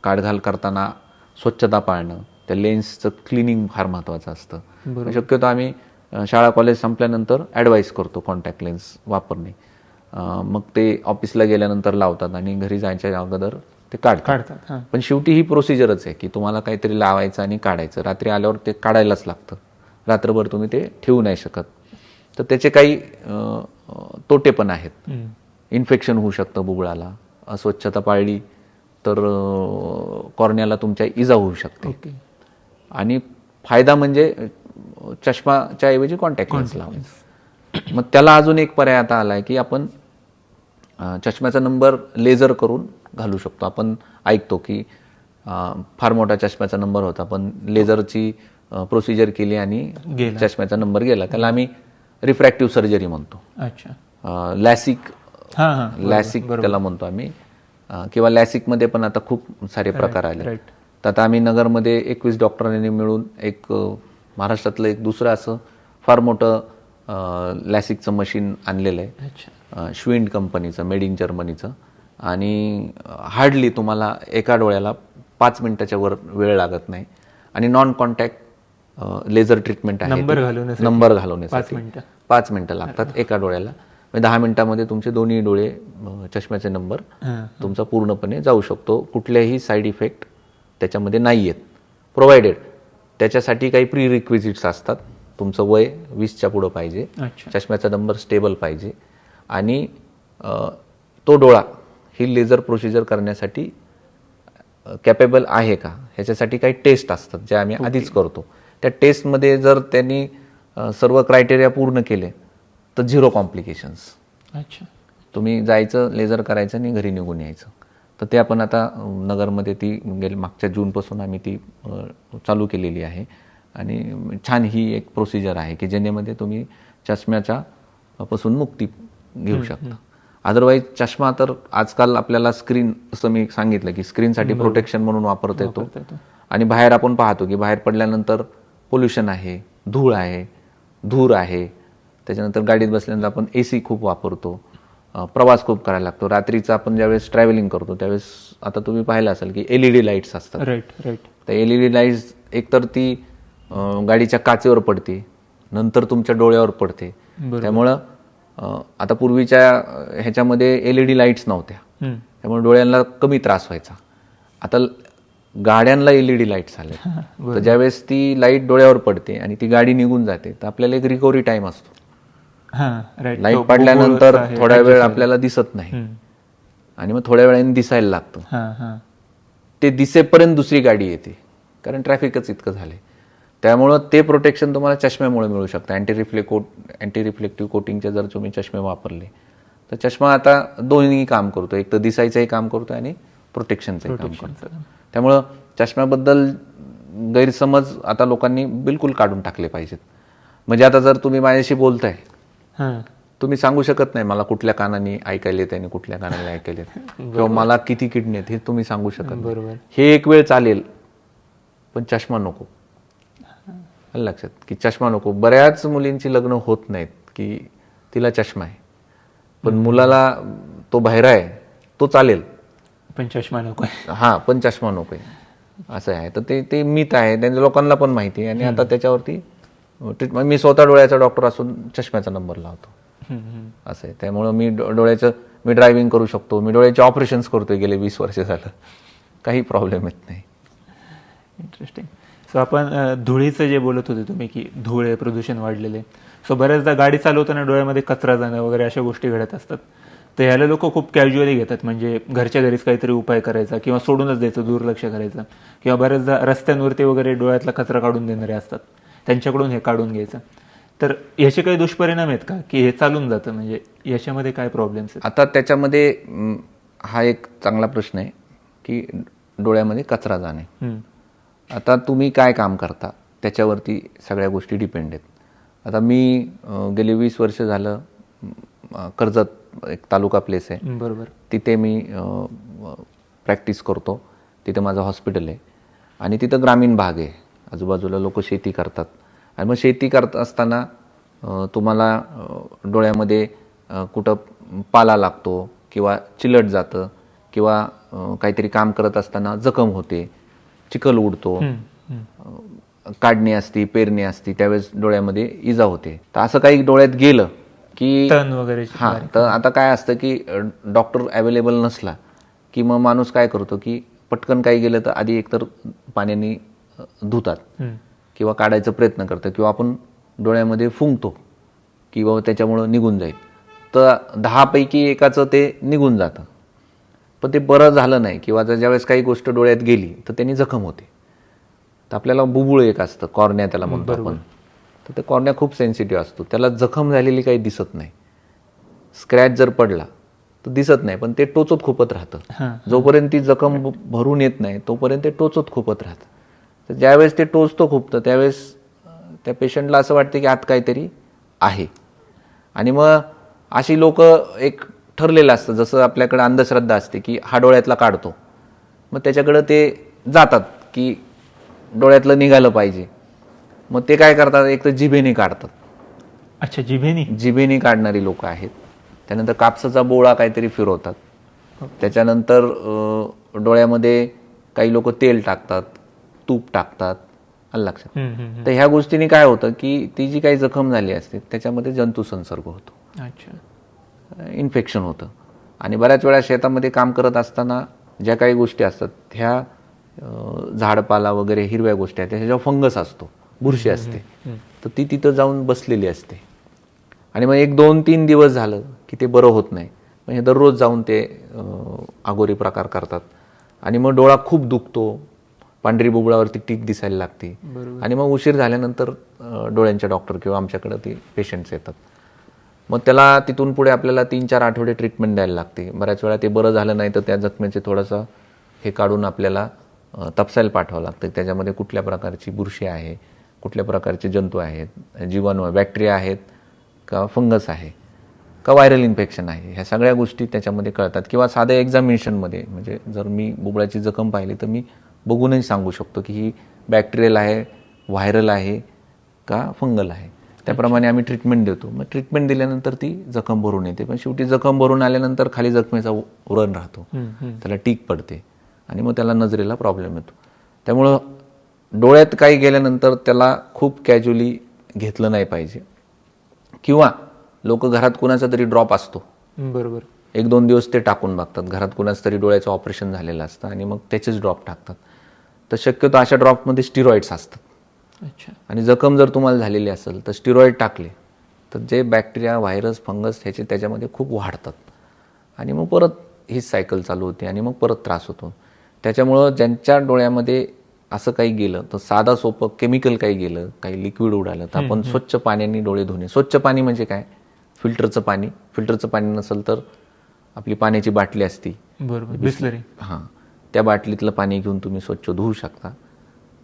B: काढघाल करताना स्वच्छता पाळणं, त्या लेन्सचं क्लिनिंग फार महत्त्वाचं असतं. शक्यतो आम्ही शाळा कॉलेज संपल्यानंतर ॲडवाईस करतो कॉन्टॅक्ट लेन्स वापरणे. मग ते ऑफिसला गेल्यानंतर लावतात आणि घरी जायच्या अगोदर ते काढतात. पण शेवटी ही प्रोसिजरच आहे की तुम्हाला काहीतरी लावायचं आणि काढायचं. रात्री आल्यावर ते काढायलाच लागतं, रात्रभर तुम्ही ते ठेवू नाही शकत. तर त्याचे काही तोटे पण आहेत. इन्फेक्शन होऊ शकतं बुबुळाला, अस्वच्छता पाळली तर कॉर्नियाला तुमच्या इजा होऊ शकते. आणि फायदा म्हणजे चष्माच्या ऐवजी कॉन्टॅक्ट लेन्स लावायचं. मग त्याला अजून एक पर्याय आता आलाय की आपण चष्म्याचा नंबर लेझर करून घालू शकतो. आपण ऐकतो की फार मोठा चष्म्याचा नंबर होता पण लेझरची प्रोसिजर केली आणि चष्म्याचा नंबर गेला. त्याला आम्ही रिफ्रॅक्टिव्ह सर्जरी म्हणतो. लॅसिक त्याला म्हणतो आम्ही. किंवा लॅसिकमध्ये पण आता खूप सारे प्रकार आले. तर आता आम्ही नगरमध्ये 21 डॉक्टरांनी मिळून एक महाराष्ट्रातलं एक दुसरं असं फार मोठं लॅसिकचं मशीन आणलेलं आहे. श्विंड कंपनीचं, मेड इन जर्मनीचं, आणि हार्डली तुम्हाला एका डोळ्याला 5 मिनिटाच्या वर वेळ लागत नाही, आणि नॉन कॉन्टॅक्ट लेझर ट्रीटमेंट आहे. नंबर घालवण्यासाठी 5 मिनिटं लागतात एका डोळ्याला. 10 मिनिटामध्ये तुमचे दोन्ही डोळे चष्म्याचे नंबर तुमचा पूर्णपणे जाऊ शकतो. कुठल्याही साईड इफेक्ट त्याच्यामध्ये नाही आहेत, प्रोव्हाइडेड त्याच्यासाठी काही प्री रिक्विजिट्स असतात. तुमचं वय 20च्या पुढं पाहिजे, चष्म्याचा नंबर स्टेबल पाहिजे, आणि तो डोळा ही लेझर प्रोसिजर करण्यासाठी कॅपेबल आहे का ह्याच्यासाठी काही टेस्ट असतात जे आम्ही आधीच करतो. त्या टेस्टमध्ये जर त्यांनी सर्व क्रायटेरिया पूर्ण केले तर 0 कॉम्प्लिकेशन्स.
A: अच्छा,
B: तुम्ही जायचं, लेझर करायचं आणि घरी निघून यायचं. तर ते आपण आता नगरमध्ये ती मागच्या जूनपासून आम्ही ती चालू केलेली आहे, आणि छान ही एक प्रोसिजर आहे की ज्यामध्ये तुम्ही चष्म्याच्या पासून मुक्ती घेऊ शकता. अदरवाईज चष्मा तर आजकाल आपल्याला स्क्रीन, असं मी सांगितलं की स्क्रीनसाठी प्रोटेक्शन म्हणून वापरता येतो, आणि बाहेर आपण पाहतो की बाहेर पडल्यानंतर पोल्युशन आहे, धूळ आहे, धूर आहे, त्याच्यानंतर गाडीत बसल्यानंतर आपण AC खूप वापरतो, प्रवास खूप करायला लागतो. रात्रीचा आपण ज्यावेळेस ट्रॅव्हलिंग करतो त्यावेळेस आता तुम्ही पाहिलं असेल की LED लाईट्स असतात. तर LED लाईट्स एकतर ती गाडीच्या काचेवर पडते, नंतर तुमच्या डोळ्यावर पडते. त्यामुळं आता पूर्वीच्या ह्याच्यामध्ये LED लाईट्स नव्हत्या, त्यामुळे डोळ्यांना कमी त्रास व्हायचा. आता गाड्यांना LED लाईट्स आले, तर ज्यावेळेस ती लाईट डोळ्यावर पडते आणि ती गाडी निघून जाते तर आपल्याला एक रिकव्हरी टाइम असतो. लाईट पडल्यानंतर थोडा वेळ आपल्याला दिसत नाही, आणि मग थोड्या वेळाने दिसायला लागतं. ते दिसेपर्यंत दुसरी गाडी येते, कारण ट्रॅफिकच इतकं झालंय. त्यामुळं ते प्रोटेक्शन तुम्हाला चष्म्यामुळे मिळू शकतं. अँटी रिफ्लेक्टिव्ह कोटिंगचे जर तुम्ही चष्मे वापरले तर चष्मा आता दोन्ही काम करतो, एक तर दिसायचंही काम करतो आणि प्रोटेक्शनचंही काम करतो. त्यामुळं चष्म्याबद्दल गैरसमज आता लोकांनी बिलकुल काढून टाकले पाहिजेत. म्हणजे आता जर तुम्ही माझ्याशी बोलताय, तुम्ही सांगू शकत नाही मला कुठल्या कानाने ऐकायला येत आणि कुठल्या कानाने ऐकायला येत, किंवा मला किती किडनी आहेत हे तुम्ही सांगू शकत नाही. हे एक वेळ चालेल, पण चष्मा नको. लक्षात की चष्मा नको. बऱ्याच मुलींची लग्न होत नाहीत की तिला चष्मा आहे, पण मुलाला तो बहिरा आहे तो चालेल,
A: पण चष्मा नको.
B: पण चष्मा नकोय असं आहे. तर ते मिथ आहे, त्यांच्या लोकांना पण माहिती आहे, आणि आता त्याच्यावरती ट्रीटमेंट. मी स्वतः डोळ्याचा डॉक्टर असून चष्म्याचा नंबर लावतो, असं आहे. त्यामुळं मी ड्रायव्हिंग करू शकतो, मी डोळ्याचे ऑपरेशन्स करतोय गेले 20 वर्ष झालं, काही प्रॉब्लेम येत नाही.
A: इंटरेस्टिंग. सो आपण धुळीचं जे बोलत होते तुम्ही की धूळ आहे, प्रदूषण वाढलेले. सो बऱ्याचदा गाडी चालवताना डोळ्यामध्ये कचरा जाणं वगैरे अशा गोष्टी घडत असतात. तर ह्याला लोक खूप कॅज्युअली घेतात, म्हणजे घरच्या घरीच काहीतरी उपाय करायचा किंवा सोडूनच द्यायचं, दुर्लक्ष करायचं, किंवा बऱ्याचदा रस्त्यांवरती वगैरे डोळ्यातला कचरा काढून देणारे असतात, त्यांच्याकडून हे काढून घ्यायचं. तर याचे काही दुष्परिणाम आहेत का, की हे चालून जातं, म्हणजे याच्यामध्ये काय प्रॉब्लेम्स आहेत?
B: आता त्याच्यामध्ये हा एक चांगला प्रश्न आहे की डोळ्यामध्ये कचरा जाणे. आता तुम्ही काय काम करता त्याच्यावरती सगळ्या गोष्टी डिपेंड आहेत. आता मी गेली 20 वर्ष झालं कर्जत एक तालुका प्लेस आहे,
A: बरोबर,
B: तिथे मी प्रॅक्टिस करतो. तिथे माझं हॉस्पिटल आहे, आणि तिथं ग्रामीण भाग आहे, आजूबाजूला लोक शेती करतात. आणि मग शेती करत असताना तुम्हाला डोळ्यामध्ये कुठं पाला लागतो, किंवा चिलट जातं, किंवा काहीतरी काम करत असताना जखम होते, चिखल उडतो, काढणी असती, पेरणी असती, त्यावेळेस डोळ्यामध्ये इजा होते. तर असं काही डोळ्यात गेलं की
A: वगैरे,
B: तर आता काय असतं की डॉक्टर अवेलेबल नसला की मग माणूस काय करतो की पटकन काही गेलं तर आधी एकतर पाण्याने धुतात, किंवा काढायचा प्रयत्न करतं, किंवा आपण डोळ्यामध्ये फुंकतो की बाबा त्याच्यामुळं निघून जाईल. तर 10 पैकी एकाचं ते निघून जातं, पण ते बरं झालं नाही, किंवा ज्यावेळेस काही गोष्ट डोळ्यात गेली तर त्यांनी जखम होते. तर आपल्याला बुबुळ एक असतं, कॉर्निया त्याला म्हणतो आपण. तर ते कॉर्निया खूप सेन्सिटिव्ह असतो, त्याला जखम झालेली काही दिसत नाही. स्क्रॅच जर पडला तर दिसत नाही, पण ते टोचत खुपत राहतं. जोपर्यंत ती जखम भरून येत नाही तोपर्यंत ते टोचत खुपत राहतं. तर ज्यावेळेस ते टोचतं खुपतं त्यावेळेस त्या पेशंटला असं वाटतं की आत काहीतरी आहे. आणि मग अशी लोक एक ठरलेलं असतं, जसं आपल्याकडे अंधश्रद्धा असते की हा डोळ्यातला काढतो, मग त्याच्याकडं ते जातात की डोळ्यातलं निघालं पाहिजे. मग ते काय करतात, एक तर जिभेने काढतात.
A: अच्छा, जिभेने
B: काढणारी लोक आहेत. त्यानंतर कापसाचा बोळा काहीतरी फिरवतात, त्याच्यानंतर डोळ्यामध्ये काही लोक तेल टाकतात, तूप टाकतात, आलं लक्षात. तर ह्या गोष्टींनी काय होतं की ती जी काही जखम झाली असते त्याच्यामध्ये जंतू संसर्ग होतो, इन्फेक्शन होतं. आणि बऱ्याच वेळा शेतामध्ये काम करत असताना ज्या काही गोष्टी असतात ह्या झाडपाला वगैरे हिरव्या गोष्टी आहेत, त्याच्यावर फंगस असतो, बुरशी असते, तर ती तिथं जाऊन बसलेली असते. आणि मग 1-2-3 दिवस झालं की ते बरं होत नाही, म्हणजे दररोज जाऊन ते अगोरी प्रकार करतात आणि मग डोळा खूप दुखतो, पांढरी बुबुळावरती टीक दिसायला लागते आणि मग उशीर झाल्यानंतर डोळ्यांच्या डॉक्टर किंवा आमच्याकडे ते पेशंट्स येतात. मग त्याला तिथून पुढे आपल्याला 3-4 आठवडे ट्रीटमेंट द्यायला लागते. बऱ्याच वेळा ते बरं झालं नाही तर त्या जखमेचे थोडंसं हे काढून आपल्याला तपसायला पाठवावं लागतं. त्याच्यामध्ये कुठल्या प्रकारची बुरशी आहे, कुठल्या प्रकारचे जंतू आहेत, जीवाणू बॅक्टेरिया आहेत का फंगस आहे का व्हायरल इन्फेक्शन आहे, ह्या सगळ्या गोष्टी त्याच्यामध्ये कळतात. किंवा साध्या एक्झामिनेशनमध्ये म्हणजे जर मी बुबुळाची जखम पाहिली तर मी बघूनही सांगू शकतो की ही बॅक्टेरियल आहे, व्हायरल आहे का फंगल आहे. त्याप्रमाणे आम्ही ट्रीटमेंट देतो. मग ट्रीटमेंट दिल्यानंतर ती जखम भरून येते, पण शेवटी जखम भरून आल्यानंतर खाली जखमेचा उरण राहतो, त्याला टीक पडते आणि मग त्याला नजरेला प्रॉब्लेम येतो. त्यामुळं डोळ्यात काही गेल्यानंतर त्याला खूप कॅज्युअली घेतलं नाही पाहिजे. किंवा लोक घरात कुणाचा तरी ड्रॉप असतो,
A: बरोबर,
B: 1-2 दिवस ते टाकून बघतात. घरात कुणाचं तरी डोळ्याचं ऑपरेशन झालेलं असतं आणि मग त्याचेच ड्रॉप टाकतात. तर शक्यतो अशा ड्रॉपमध्ये स्टिरॉइड्स असतात. आणि जखम जर तुम्हाला झालेली असेल तर स्टिरॉइड टाकले तर जे बॅक्टेरिया, व्हायरस, फंगस ह्याचे त्याच्यामध्ये खूप वाढतात आणि मग परत हीच सायकल चालू होते आणि मग परत त्रास होतो. त्याच्यामुळं ज्यांच्या डोळ्यामध्ये असं काही गेलं तर साधा सोपं केमिकल काही गेलं, काही लिक्विड उडालं तर आपण स्वच्छ पाण्याने डोळे धुणे. स्वच्छ पाणी म्हणजे काय, फिल्टरचं पाणी. फिल्टरचं पाणी नसेल तर आपली पाण्याची बाटली असती,
A: बरोबर, बिसलरी,
B: हां, त्या बाटलीतलं पाणी घेऊन तुम्ही स्वच्छ धुवू शकता.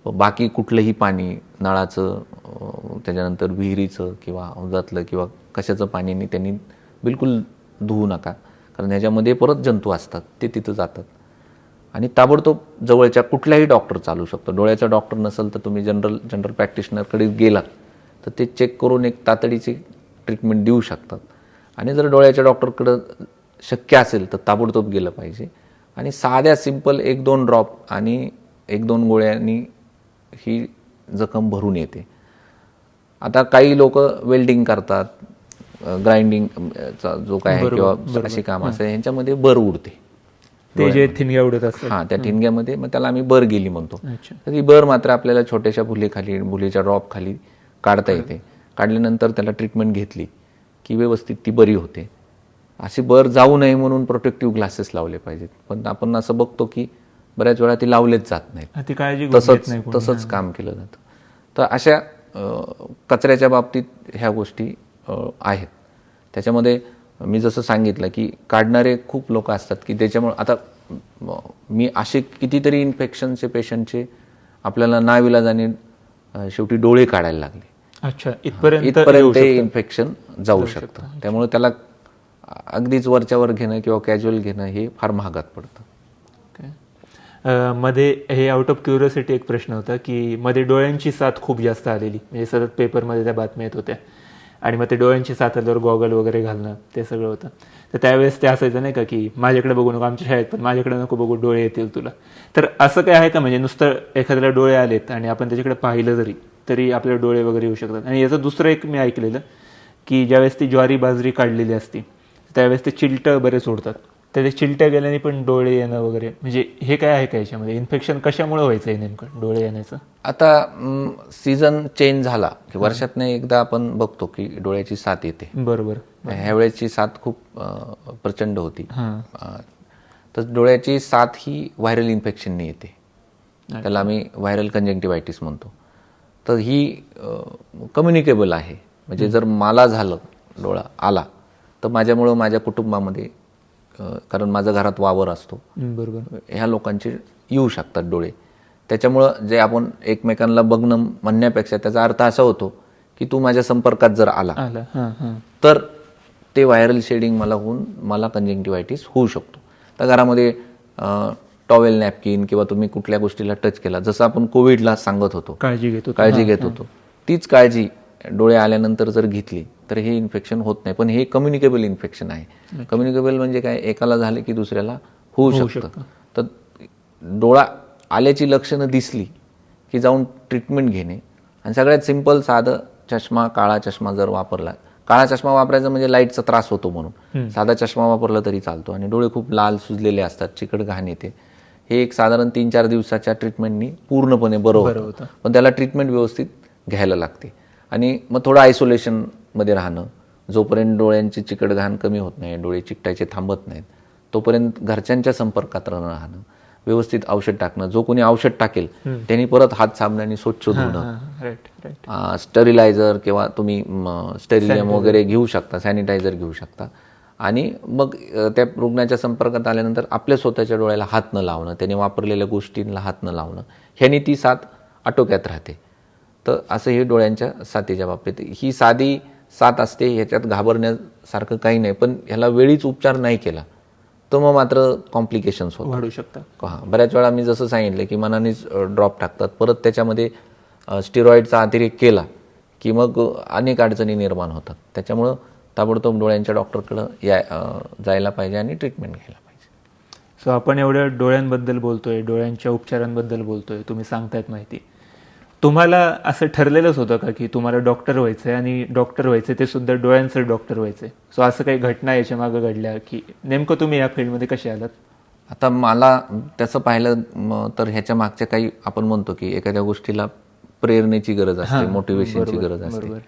B: बाकी कुठलंही पाणी, नळाचं, त्याच्यानंतर विहिरीचं किंवा हौदातलं किंवा कशाचं पाणी त्यांनी बिलकुल धुवू नका, कारण ह्याच्यामध्ये परत जंतू असतात, ते तिथं जातात. आणि ताबडतोब जवळच्या कुठल्याही डॉक्टर चालू शकतो. डोळ्याचा डॉक्टर नसेल तर तुम्ही जनरल प्रॅक्टिशनरकडे गेलात तर ते चेक करून एक तातडीची ट्रीटमेंट देऊ शकतात. आणि जर डोळ्याच्या डॉक्टरकडं शक्य असेल तर ताबडतोब गेलं पाहिजे. आणि साध्या सिंपल 1-2 ड्रॉप आणि 1-2 गोळ्यांनी ही जखम भरून येते. आता काही लोक वेल्डिंग करतात, ग्राइंडिंगचा जो काय आहे किंवा अशी कामं असतात, ह्यांच्यामध्ये बर उडते,
A: ते जे ठिणग्या उडत असतात,
B: हां, त्या ठिणग्यामध्ये मग त्याला आम्ही बर गेली म्हणतो. तर ती बर मात्र आपल्याला छोट्याशा भुलीच्या ड्रॉप खाली काढता येते. काढल्यानंतर त्याला ट्रीटमेंट घेतली की व्यवस्थित ती बरी होते. अशी बर जाऊ नये म्हणून प्रोटेक्टिव्ह ग्लासेस लावले पाहिजेत, पण आपण असं बघतो की बऱ्याच वेळा ती लावलेच जात नाहीत, तसंच काम केलं जातं. तर अशा कचऱ्याच्या बाबतीत ह्या गोष्टी आहेत. त्याच्यामध्ये मी जसं सांगितलं की काढणारे खूप लोक असतात की त्याच्यामुळे आता मी असे कितीतरी इन्फेक्शनचे पेशंटचे आपल्याला नाविलाजाने शेवटी डोळे काढायला लागले.
A: अच्छा, इथपर्यंत
B: इन्फेक्शन जाऊ शकतं. त्यामुळे त्याला अगदीच वरच्यावर घेणं किंवा कॅज्युअल घेणं हे फार महागात पडतं.
A: मध्ये हे आउट ऑफ क्युरिओसिटी एक प्रश्न होता की मध्ये डोळ्यांची साथ खूप जास्त आलेली, म्हणजे सतत पेपरमध्ये त्या बातम्या येत होत्या आणि मग ते डोळ्यांची साथ आल्यावर गॉगल वगैरे घालणं ते सगळं होतं. तर त्यावेळेस ते असायचं नाही का की माझ्याकडे बघू नको, आमच्या शाळेत पण माझ्याकडे नको बघू, डोळे येतील तुला. तर असं काय आहे का, म्हणजे नुसतं एखाद्याला डोळे आलेत आणि आपण त्याच्याकडे पाहिलं तरी आपल्याला डोळे वगैरे येऊ शकतात. आणि याचं दुसरं एक मी ऐकलेलं की ज्यावेळेस ती ज्वारी बाजरी काढलेली असती त्यावेळेस ते चिलटं बरेच सोडतात, तर ते चिलट्या गेल्याने पण डोळे येणं वगैरे, म्हणजे हे काय आहे का याच्यामध्ये इन्फेक्शन कशामुळे व्हायचं आहे नेमकं डोळे येण्याचं?
B: आता सीझन चेंज झाला की वर्षातनं एकदा आपण बघतो की डोळ्याची साथ येते.
A: बरोबर,
B: ह्यावेळेची साथ खूप प्रचंड होती. तर डोळ्याची साथ ही व्हायरल इन्फेक्शनने येते, त्याला आम्ही व्हायरल कंजंक्टिव्हायटिस म्हणतो. तर ही कम्युनिकेबल आहे, म्हणजे जर मला झालं, डोळा आला तर माझ्यामुळं माझ्या कुटुंबामध्ये, कारण माझा घरात वावर असतो,
A: बरोबर,
B: ह्या लोकांचे येऊ शकतात डोळे. त्याच्यामुळं जे आपण एकमेकांना बघणं म्हणण्यापेक्षा त्याचा अर्थ असा होतो की तू माझ्या संपर्कात जर आला तर ते व्हायरल शेडिंग मला होऊन मला कंजंक्टिव्हायटिस होऊ शकतो. तर घरामध्ये टॉवेल, नॅपकिन किंवा तुम्ही कुठल्या गोष्टीला टच केला, जसं आपण कोविडला सांगत होतो, काळजी घेत होतो, तीच काळजी डोळे आल्यानंतर जर घेतली तर हे इन्फेक्शन होत नाही. पण हे कम्युनिकेबल इन्फेक्शन आहे. कम्युनिकेबल म्हणजे काय, एकाला झालं की दुसऱ्याला होऊ शकतं. तर डोळा आल्याची लक्षणं दिसली की जाऊन ट्रीटमेंट घेणे. आणि सगळ्यात सिंपल साधं चष्मा, काळा चष्मा जर वापरला, काळा चष्मा वापरायचा म्हणजे लाईटचा त्रास होतो म्हणून, साधा चष्मा वापरला तरी चालतो. आणि डोळे खूप लाल सुजलेले असतात, चिकट घाण येते, हे एक साधारण 3-4 दिवसाच्या ट्रीटमेंटनी पूर्णपणे बरं होतं. पण त्याला ट्रीटमेंट व्यवस्थित घ्यायला लागते. आणि मग थोडं आयसोलेशनमध्ये राहणं, जोपर्यंत डोळ्यांची चिकट घाण कमी होत नाही, डोळे चिकटायचे थांबत नाहीत, तोपर्यंत घरच्यांच्या संपर्कात राहणं, व्यवस्थित औषध टाकणं. जो कोणी औषध टाकेल त्यांनी परत हात साबणाने स्वच्छ धुणं, स्टरिलायझर किंवा तुम्ही स्टेरिलियम वगैरे घेऊ शकता, सॅनिटायझर घेऊ शकता. आणि मग त्या रुग्णाच्या संपर्कात आल्यानंतर आपल्या स्वतःच्या डोळ्याला हात न लावणं, त्याने वापरलेल्या गोष्टींना हात न लावणं, ह्यानी ती साथ आटोक्यात राहते. तर असं हे डोळ्यांच्या साथीच्या बाबतीत. ही साधी साथ असते, ह्याच्यात घाबरण्यासारखं काही नाही. पण ह्याला वेळीच उपचार नाही केला तर मग मात्र कॉम्प्लिकेशन्स
A: वाढू शकतात.
B: हां, बऱ्याच वेळा मी जसं सांगितलं की मनानेच ड्रॉप टाकतात, परत त्याच्यामध्ये स्टिरॉइडचा अतिरेक केला की मग अनेक अडचणी निर्माण होतात. त्याच्यामुळं ताबडतोब डोळ्यांच्या डॉक्टरकडं जायला पाहिजे आणि ट्रीटमेंट घ्यायला पाहिजे.
A: सो आपण एवढ्या डोळ्यांबद्दल बोलतोय, डोळ्यांच्या उपचारांबद्दल बोलतोय, तुम्ही सांगतायत माहिती. तुम्हाला असं ठरलेलंच होतं का की तुम्हाला डॉक्टर व्हायचं आहे, आणि डॉक्टर व्हायचं ते सुद्धा डोळ्यांचं डॉक्टर व्हायचं आहे? सो असं काही घटना याच्या मागं घडल्या की नेमकं तुम्ही या फील्डमध्ये कसे आलात?
B: आता मला त्याचं पाहिलं तर ह्याच्या मागच्या काही आपण म्हणतो की एखाद्या गोष्टीला प्रेरणेची गरज असते, मोटिवेशनची गरज असते.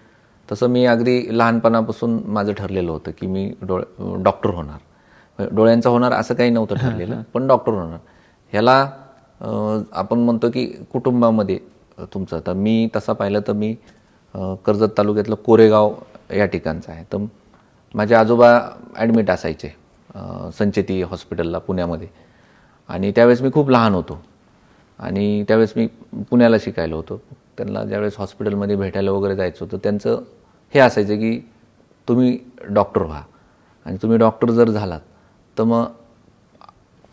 B: तसं मी अगदी लहानपणापासून माझं ठरलेलं होतं की मी डॉक्टर होणार. डोळ्यांचा होणार असं काही नव्हतं ठरलेलं, पण डॉक्टर होणार. ह्याला आपण म्हणतो की कुटुंबामध्ये तुमचं, तर मी तसं पाहिलं तर मी कर्जत तालुक्यातलं कोरेगाव या ठिकाणचं आहे. तर माझे आजोबा ॲडमिट असायचे संचेती हॉस्पिटलला पुण्यामध्ये. आणि त्यावेळेस मी खूप लहान होतो आणि त्यावेळेस मी पुण्याला शिकायला होतो. त्यांना ज्यावेळेस हॉस्पिटलमध्ये भेटायला वगैरे जायचं होतं, त्यांचं हे असायचं की तुम्ही डॉक्टर व्हा, आणि तुम्ही डॉक्टर जर झालात तर मग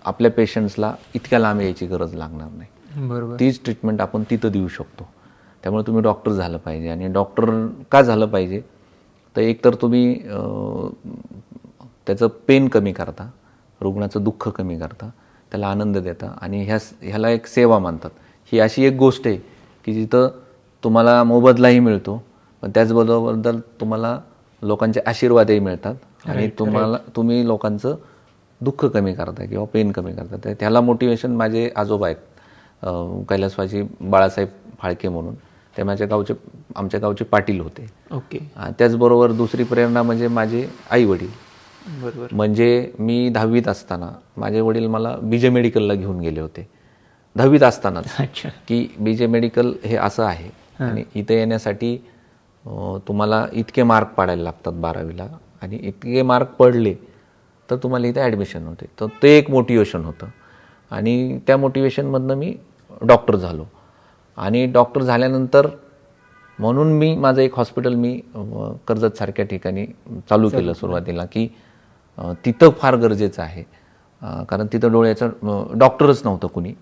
B: आपल्या पेशंट्सला इतक्या लांब यायची गरज लागणार नाही.
A: बरोबर.
B: तीच ट्रीटमेंट आपण तिथं देऊ शकतो. त्यामुळे तुम्ही डॉक्टर झालं पाहिजे. आणि डॉक्टर का झालं पाहिजे, तर एकतर तुम्ही त्याचं पेन कमी करता, रुग्णाचं दुःख कमी करता, त्याला आनंद देता, आणि ह्याला एक सेवा मानतात. ही अशी एक गोष्ट आहे की जिथं तुम्हाला मोबदलाही मिळतो, पण त्याचबरोबर तुम्हाला लोकांचे आशीर्वादही मिळतात, आणि तुम्ही लोकांचं दुःख कमी करता किंवा पेन कमी करता. तर त्याला मोटिवेशन माझे आजोबा आहेत, कैलासवासी बाळासाहेब फाळके म्हणून. ते आमच्या गावचे पाटील होते.
A: ओके.
B: त्याचबरोबर दुसरी प्रेरणा म्हणजे माझे आई वडील.
A: बरोबर.
B: म्हणजे मी 10वीत असताना माझे वडील मला बीजे मेडिकलला घेऊन गेले होते, 10वीत असतानाच, की बीजे मेडिकल हे असं आहे आणि इथे येण्यासाठी तुम्हाला इतके मार्क पाडायला लागतात 12वीला, आणि इतके मार्क पडले तर तुम्हाला इथे ॲडमिशन होते. तर ते एक मोटिवेशन होतं, आणि त्या मोटिवेशनमधनं मी डॉक्टर झालो. आणि डॉक्टर झाल्यानंतर म्हणून मी माझं एक हॉस्पिटल मी कर्जतसारख्या ठिकाणी चालू केलं सुरुवातीला, की तिथं फार गरजेचं आहे, कारण तिथं डोळ्याचं डॉक्टरच नव्हतं कुणी.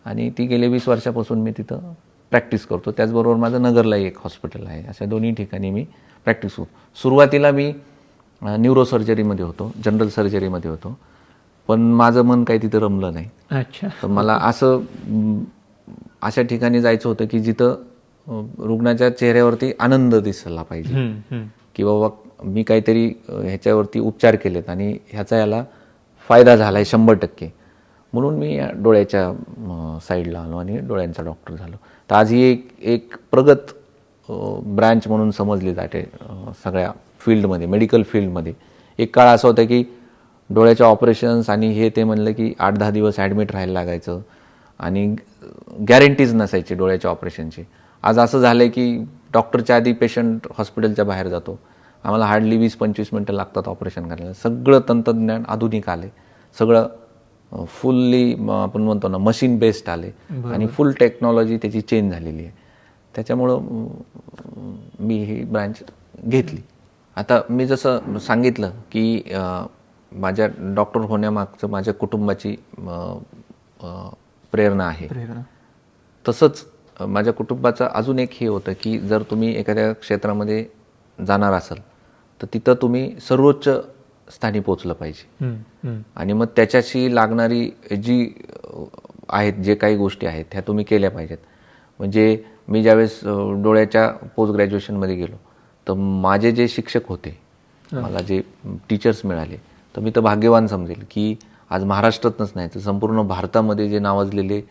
B: आणि ती गेले 20 वर्षापासून मी तिथं प्रॅक्टिस करतो. त्याचबरोबर माझं नगरलाही एक हॉस्पिटल आहे. अशा दोन्ही ठिकाणी मी प्रॅक्टिस करतो. सुरुवातीला मी न्यूरो सर्जरीमध्ये होतो, जनरल सर्जरीमध्ये होतो, पण माझं मन काही तिथं रमलं नाही. तर मला अशा ठिकाणी जायचं होतं की जिथं रुग्णाच्या चेहऱ्यावरती आनंद दिसला पाहिजे, की बाबा मी काहीतरी ह्याच्यावरती उपचार केलेत आणि ह्याचा याला फायदा झाला आहे 100%. म्हणून मी डोळ्याच्या साईडला आलो आणि डोळ्यांचा डॉक्टर झालो. तर आज ही एक प्रगत ब्रँच म्हणून समजली जाते सगळ्या फील्डमध्ये, मेडिकल फील्डमध्ये. एक काळ असा होता की डोळ्याच्या ऑपरेशन्स आणि हे ते म्हणलं की 8-10 दिवस ॲडमिट राहायला लागायचं, आणि गॅरंटीज नसायची डोळ्याच्या ऑपरेशनची. आज असं झालं आहे की डॉक्टरच्या आधी पेशंट हॉस्पिटलच्या बाहेर जातो, आम्हाला हार्डली 20-25 मिनटं लागतात ऑपरेशन करायला. सगळं तंत्रज्ञान आधुनिक आले, सगळं फुल्ली आपण म्हणतो ना मशीन बेस्ड आले, आणि फुल टेक्नॉलॉजी त्याची चेंज झालेली आहे. त्याच्यामुळं मी ही ब्रँच घेतली. आता मी जसं सांगितलं की माझ्या डॉक्टर होण्यामागचं माझ्या कुटुंबाची प्रेरणा आहे, तसंच माझ्या कुटुंबाचं अजून एक हे होतं की जर तुम्ही एखाद्या क्षेत्रामध्ये जाणार असाल तर तिथं तुम्ही सर्वोच्च स्थानी पोचलं पाहिजे. आणि मग त्याच्याशी लागणारी जी आहेत जे काही गोष्टी आहेत ह्या तुम्ही केल्या पाहिजेत. म्हणजे मी ज्यावेळेस डोळ्याच्या पोस्ट ग्रॅज्युएशनमध्ये गेलो तर माझे जे शिक्षक होते, मला जे टीचर्स मिळाले, तर मी तर भाग्यवान समजेल की आज महाराष्ट्रातच नाही तर संपूर्ण भारतामध्ये जे नावाजलेले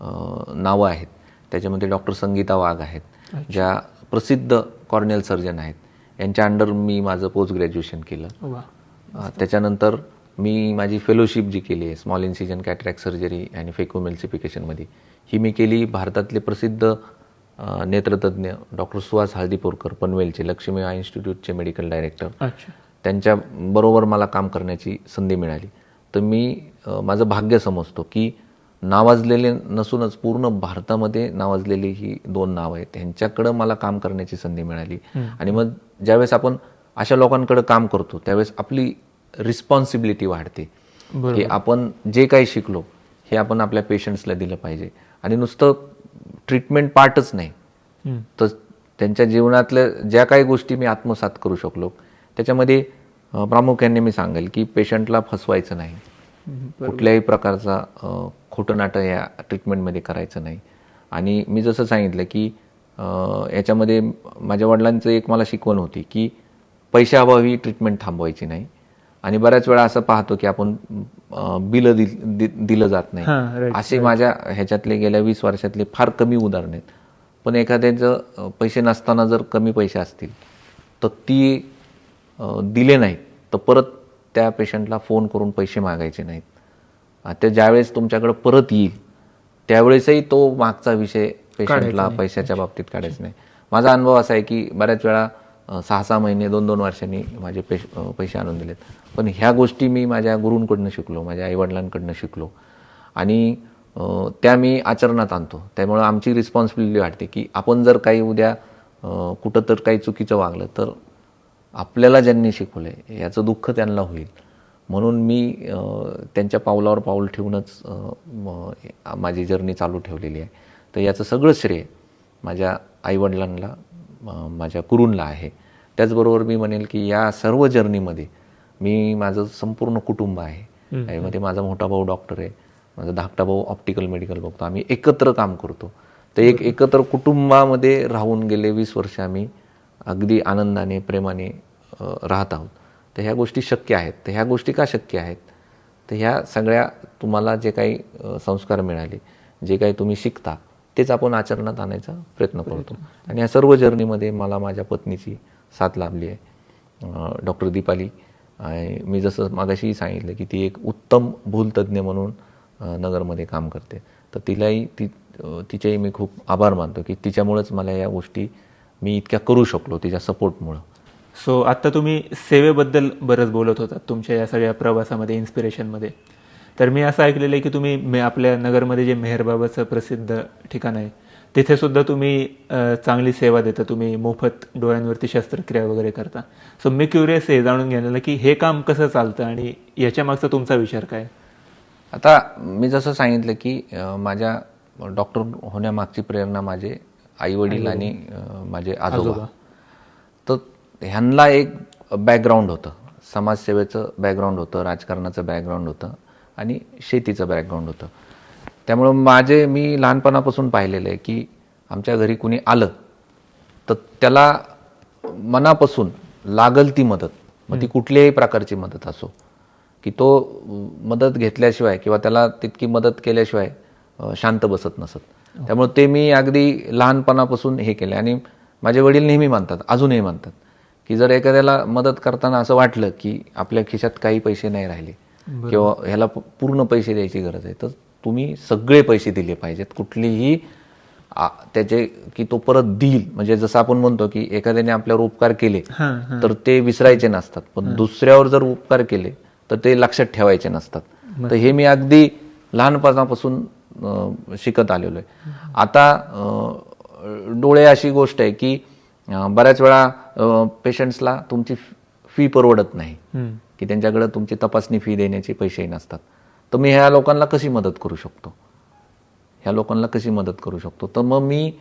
B: नावं आहेत त्याच्यामध्ये डॉक्टर संगीता वाघ आहेत, ज्या प्रसिद्ध कॉर्नियल सर्जन आहेत, यांच्या अंडर मी माझं पोस्ट ग्रॅज्युएशन केलं. त्याच्यानंतर मी माझी फेलोशिप जी केली आहे स्मॉल इन्सिजन कॅटरॅक्ट सर्जरी आणि फेकोमेल्सिफिकेशनमध्ये, ही मी केली भारतातले प्रसिद्ध नेत्रतज्ञ डॉक्टर सुहास हळदीपूरकर पनवेलचे, लक्ष्मी आय इन्स्टिट्यूटचे मेडिकल डायरेक्टर, त्यांच्याबरोबर मला काम करण्याची संधी मिळाली. तर मी माझं भाग्य समजतो की नावाजलेले नसूनच पूर्ण भारतामध्ये नावाजलेली ही 2 नावं आहेत, त्यांच्याकडं मला काम करण्याची संधी मिळाली. आणि मग ज्यावेळेस आपण अशा लोकांकडे काम करतो त्यावेळेस आपली रिस्पॉन्सिबिलिटी वाढते की आपण जे काही शिकलो हे आपण आपल्या पेशंट्सला दिलं पाहिजे. आणि नुसतं ट्रीटमेंट पार्टच नाही तर त्यांच्या जीवनातल्या ज्या काही गोष्टी मी आत्मसात करू शकलो त्याच्यामध्ये प्रामुख्याने मी सांगेल की पेशंटला फसवायचं नाही, कुठल्याही प्रकारचा खोटं नाटं या ट्रीटमेंटमध्ये करायचं नाही. आणि मी जसं सांगितलं की याच्यामध्ये माझ्या वडिलांचं एक मला शिकवण होती की पैशाअभावी ट्रीटमेंट थांबवायची नाही. आणि बऱ्याच वेळा असं पाहतो की आपण बिलं दिलं जात नाही, असे माझ्या ह्याच्यातले गेल्या 20 वर्षातले फार कमी उदाहरण आहेत. पण एखाद्याचं पैसे नसताना जर कमी पैसे असतील तर ती दिले नाहीत तर परत त्या पेशंटला फोन करून पैसे मागायचे नाहीत. ते ज्यावेळेस तुमच्याकडे परत येईल त्यावेळेसही तो मागचा विषय पेशंटला पैशाच्या बाबतीत काढायचा नाही. माझा अनुभव असा आहे की बऱ्याच वेळा 6-6 महिने 2-2 वर्षांनी माझे पैसे आणून दिलेत. पण ह्या गोष्टी मी माझ्या गुरूंकडनं शिकलो, माझ्या आईवडिलांकडनं शिकलो आणि त्या मी आचरणात आणतो. त्यामुळं आमची रिस्पॉन्सिबिलिटी वाटते की आपण जर काही उद्या कुठं तर काही चुकीचं वागलं तर आपल्याला ज्यांनी शिकवलं आहे याचं दुःख त्यांना होईल. म्हणून मी त्यांच्या पावलावर पाऊल ठेवूनच माझी जर्नी चालू ठेवलेली आहे. तर याचं सगळं श्रेय माझ्या आईवडिलांना, माझ्या गुरूंना आहे. त्याचबरोबर मी म्हणेल की या सर्व जर्नीमध्ये मी माझं संपूर्ण कुटुंब आहे. यामध्ये माझा मोठा भाऊ डॉक्टर आहे, माझा धाकटा भाऊ ऑप्टिकल मेडिकल बघतो, आम्ही एकत्र काम करतो. तर एक एकत्र कुटुंबामध्ये राहून गेले 20 वर्ष आम्ही अगदी आनंदाने प्रेमाने राहत आहोत. तर ह्या गोष्टी शक्य आहेत. तर ह्या गोष्टी का शक्य आहेत तर ह्या सगळ्या तुम्हाला जे काही संस्कार मिळाले, जे काही तुम्ही शिकता तेच आपण आचरणात आणायचा प्रयत्न करतो. आणि या सर्व जर्नीमध्ये मला माझ्या पत्नीची साथ लाभली आहे, डॉक्टर दीपाली. मी जसं मागाशी सांगितलं की ती एक उत्तम भूलतज्ञ म्हणून नगरमध्ये काम करते. तर तिचेही मी खूप आभार मानतो की तिच्यामुळेच मला या गोष्टी मी इतक्या करू शकलो, तिच्या सपोर्टमुळं.
A: सो आत्ता तुम्ही सेवेबद्दल बरंच बोलत होता तुमच्या या सगळ्या प्रवासामध्ये, इन्स्पिरेशनमध्ये. तर मी असं ऐकलेलं आहे की तुम्ही आपल्या नगरमध्ये जे मेहरबाबाचं प्रसिद्ध ठिकाण आहे तिथे सुद्धा तुम्ही चांगली सेवा देता, तुम्ही मोफत डोळ्यांवरती शस्त्रक्रिया वगैरे करता. सो मी क्युरियस आहे जाणून घेण्याला की हे काम कसं चालतं आणि याच्या मागचा तुमचा विचार काय?
B: आता मी जसं सांगितलं की माझ्या डॉक्टर होण्यामागची प्रेरणा माझे आईवडील आणि माझे आजोबा. तर ह्यांना एक बॅकग्राऊंड होतं, समाजसेवेचं बॅकग्राऊंड होतं, राजकारणाचं बॅकग्राऊंड होतं आणि शेतीचं बॅकग्राऊंड होतं. त्यामुळं मी लहानपणापासून पाहिलेलं आहे की आमच्या घरी कुणी आलं तर त्याला मनापासून लागल ती मदत, मग ती कुठल्याही प्रकारची मदत असो, की तो मदत घेतल्याशिवाय किंवा त्याला तितकी मदत केल्याशिवाय शांत बसत नसत. त्यामुळे ते मी अगदी लहानपणापासून हे केलं. आणि माझे वडील नेहमी मानतात, अजूनही मानतात, की जर एखाद्याला मदत करताना असं वाटलं की आपल्या खिशात काही पैसे नाही राहिले किंवा ह्याला पूर्ण पैसे द्यायची गरज आहे तर तुम्ही सगळे पैसे दिले पाहिजेत. कुठलीही त्याचे की तो परत देईल, म्हणजे जसं आपण म्हणतो की एखाद्याने आपल्यावर उपकार केले तर ते विसरायचे नसतात, पण दुसऱ्यावर जर उपकार केले तर ते लक्षात ठेवायचे नसतात. तर हे मी अगदी लहानपणापासून शिकत आलेलो आहे. आता डोळे अशी गोष्ट आहे की बऱ्याच वेळा पेशंट्सला तुमची फी परवडत नाही, की त्यांच्याकडे तुमची तपासणी फी देण्याचे पैसेही नसतात. तर मी ह्या लोकांना कशी मदत करू शकतो, तर मग मी